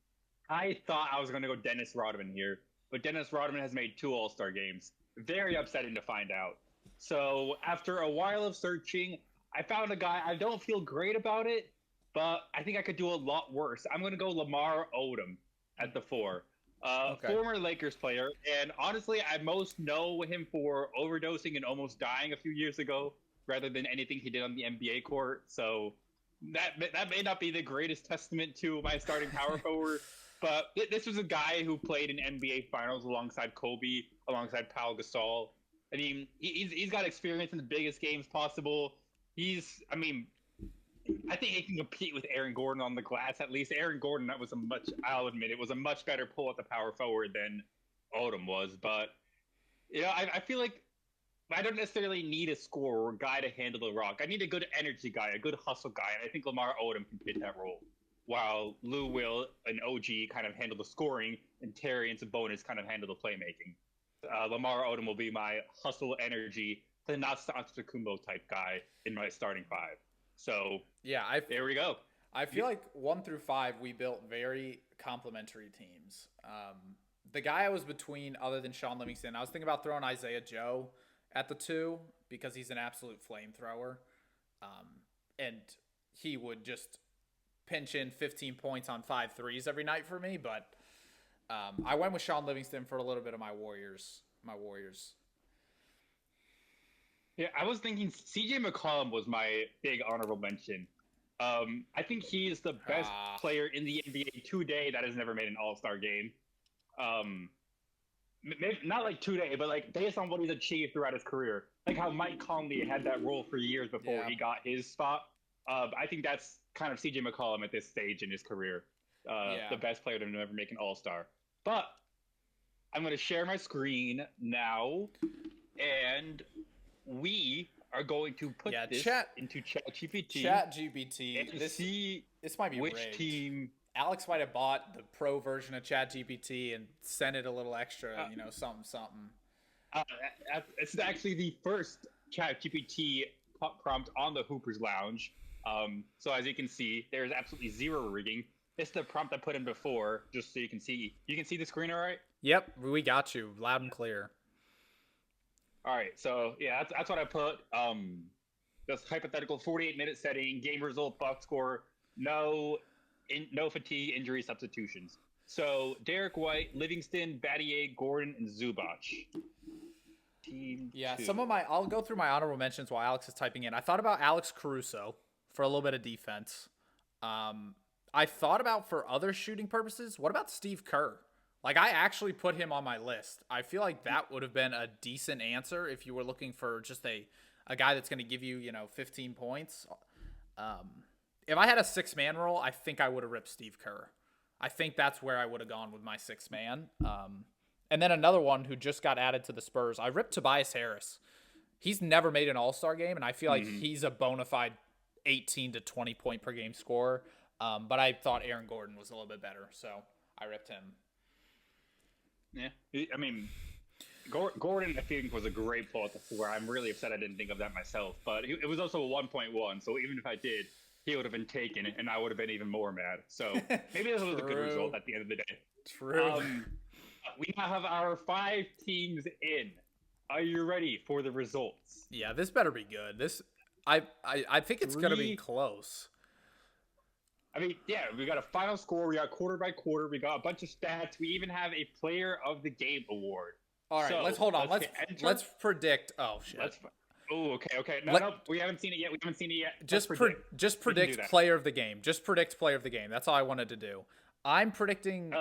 I thought I was going to go Dennis Rodman here, but Dennis Rodman has made 2 All-Star games. Very upsetting to find out. So after a while of searching, I found a guy. I don't feel great about it, but I think I could do a lot worse. I'm going to go Lamar Odom at the 4. Former Lakers player, and honestly, I most know him for overdosing and almost dying a few years ago, rather than anything he did on the NBA court. So that may not be the greatest testament to my starting power forward, but this was a guy who played in NBA Finals alongside Kobe, alongside Pau Gasol. I mean, he's got experience in the biggest games possible. I think he can compete with Aaron Gordon on the glass. At least Aaron Gordon, I'll admit, it was a much better pull at the power forward than Odom was. But, I feel like I don't necessarily need a scorer or a guy to handle the rock. I need a good energy guy, a good hustle guy, and I think Lamar Odom can fit that role. While Lou Will and OG kind of handle the scoring, and Terry and Sabonis kind of handle the playmaking. Lamar Odom will be my hustle, energy, Thanasis Antetokounmpo type guy in my starting 5. So yeah, there we go. I feel like 1 through 5 we built very complementary teams. The guy I was between, other than Sean Livingston, I was thinking about throwing Isaiah Joe at the 2 because he's an absolute flamethrower, and he would just pinch in 15 points on 5 threes every night for me. But I went with Sean Livingston for a little bit of my Warriors. Yeah, I was thinking C.J. McCollum was my big honorable mention. I think he is the best player in the NBA today that has never made an All-Star game. Maybe not like today, but like based on what he's achieved throughout his career, like how Mike Conley had that role for years before he got his spot. I think that's kind of C.J. McCollum at this stage in his career, the best player to ever make an All-Star. But I'm going to share my screen now, and we are going to put this into ChatGPT. ChatGPT. This might be which rigged. Team. Alex might have bought the pro version of ChatGPT and sent it a little extra, something. It's actually the first ChatGPT prompt on the Hoopers Lounge. So as you can see, there's absolutely zero rigging. It's the prompt I put in before, just so you can see. You can see the screen, all right? Yep, we got you, loud and clear. All right, so yeah, that's what I put. This hypothetical 48-minute setting, game result, box score, no fatigue, injury, substitutions. So Derek White, Livingston, Battier, Gordon, and Zubac. Team 2. I'll go through my honorable mentions while Alex is typing in. I thought about Alex Caruso for a little bit of defense. I thought about, for other shooting purposes, what about Steve Kerr? Like, I actually put him on my list. I feel like that would have been a decent answer if you were looking for just a guy that's going to give you, 15 points. If I had a six-man role, I think I would have ripped Steve Kerr. I think that's where I would have gone with my six-man. And then another one who just got added to the Spurs, I ripped Tobias Harris. He's never made an all-star game, and I feel like he's a bona fide 18 to 20 point per game scorer. But I thought Aaron Gordon was a little bit better, so I ripped him. Yeah, I mean, Gordon, I think, was a great pull at the 4. I'm really upset I didn't think of that myself, but it was also a 1.1, so even if I did, he would have been taken, and I would have been even more mad. So maybe this was a good result at the end of the day. True. We now have our 5 teams in. Are you ready for the results? Yeah, this better be good. I think it's going to be close. I mean, yeah, we got a final score. We got quarter by quarter. We got a bunch of stats. We even have a Player of the Game award. All right, so, let's hold on. Let's predict. Oh shit. Okay. No, we haven't seen it yet. Just predict Player of the Game. Just predict Player of the Game. That's all I wanted to do. I'm predicting.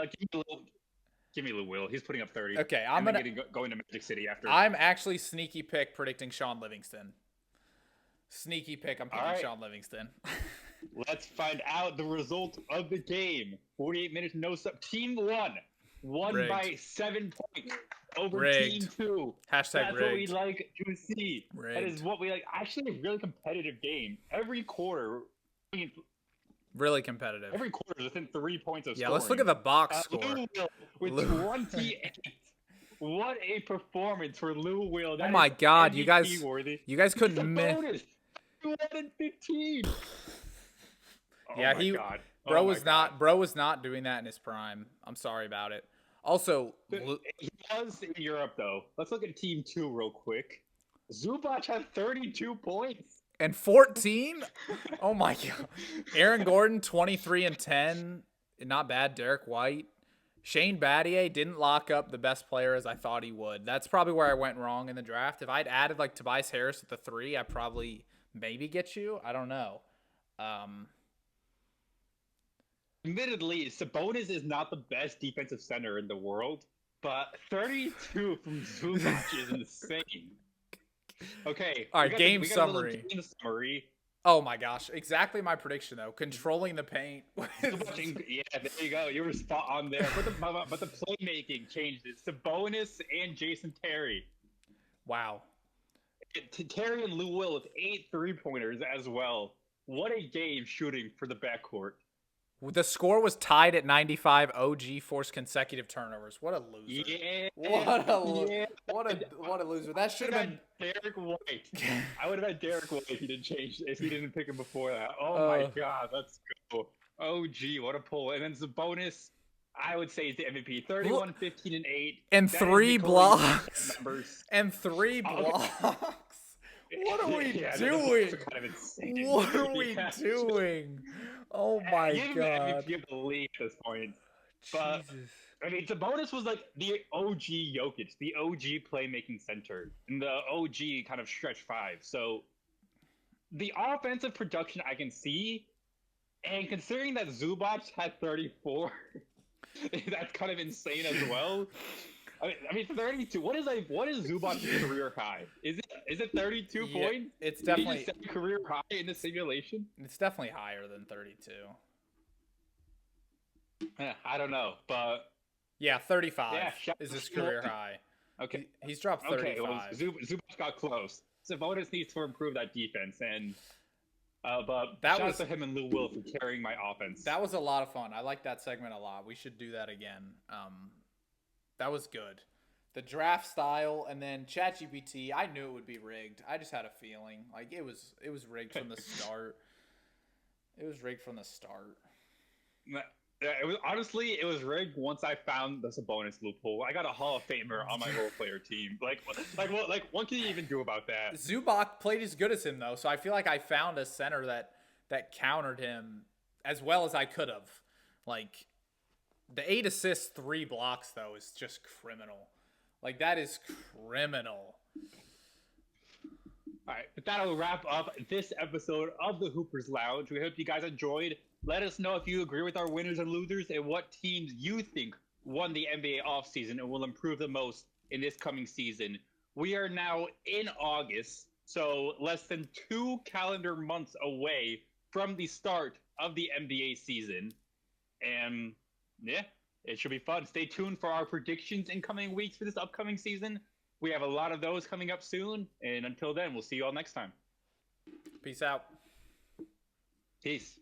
Give me Lou Will. He's putting up 30. Okay, I'm gonna going to Magic City after. I'm actually sneaky pick predicting Sean Livingston. Sneaky pick. I'm picking Sean Livingston. Let's find out the result of the game. 48 minutes, no sub. Team 1 won Rigged. by 7 points over Rigged. Team 2. Hashtag That's rigged. what we like to see. Rigged. That is what we like. Actually, a really competitive game. Every quarter, Really competitive. every quarter is within 3 points of Yeah, scoring. let's look at the box score. Lou Will with 28. What a performance for Lou Will. That Oh my God, you guys couldn't It's a miss. bonus. 215. Yeah, oh my God. Bro Oh was my not God. bro was not doing that in his prime. I'm sorry about it. Also, He was in Europe, though. Let's look at Team 2 real quick. Zubac had 32 points. and 14? Oh my God. Aaron Gordon 23 and 10. Not bad. Derek White. Shane Battier didn't lock up the best player as I thought he would. That's probably where I went wrong in the draft. If I'd added like Tobias Harris at the 3, I probably maybe get you. I don't know. Admittedly, Sabonis is not the best defensive center in the world, but 32 from Zubac is insane. Okay. All right, we game got a little summary. game summary. Oh my gosh. Exactly my prediction though. Controlling the paint. Yeah, there you go. You were spot on there. But the playmaking changed it. Sabonis and Jason Terry. Wow. Terry and Lou Will with 8 3-pointers as well. What a game shooting for the backcourt. The score was tied at 95. OG forced consecutive turnovers. What a loser. Yeah. What a loser. That should have been Derek White. I would have had Derek White if he didn't pick him before that. Oh my God, let's go. OG, what a pull. And then Sabonis, I would say, is the MVP. 31, 15, and 8. And That 3 is blocks. numbers. And 3 blocks. What are we Yeah, doing? that's kind of insane. What are we Yeah. doing? Oh my Give him the God. MVP of the league at this point. But Jesus. I mean, Sabonis was like the OG Jokic, the OG playmaking center, and the OG kind of stretch 5. So the offensive production I can see, and considering that Zubac had 34, that's kind of insane as well. I mean, 32. What is Zubac's career high? Is it 32 points? It's Did he definitely just set a career high in the simulation. it's definitely higher than 32. I don't know, but Yeah, 35 Yeah, is his career high. okay. He's dropped 35. Okay, well, Zubac got close. Sabonis needs to improve that defense, and but shout out to him and Lou Will for carrying my offense. That was a lot of fun. I like that segment a lot. We should do that again. That was good. The draft style and then ChatGPT, I knew it would be rigged. I just had a feeling. Like it was rigged from the start. It was rigged from the start. Yeah, it was rigged once I found the Sabonis loophole. I got a Hall of Famer on my role player team. What can you even do about that? Zubac played as good as him though, so I feel like I found a center that countered him as well as I could have. Like the 8 assists, 3 blocks though is just criminal. Like that is criminal. All right, but that'll wrap up this episode of the Hoopers Lounge. We hope you guys enjoyed. Let us know if you agree with our winners and losers and what teams you think won the NBA offseason and will improve the most in this coming season. We are now in August, so less than 2 calendar months away from the start of the NBA season. And yeah, it should be fun. Stay tuned for our predictions in coming weeks for this upcoming season. We have a lot of those coming up soon. And until then, we'll see you all next time. Peace out. Peace.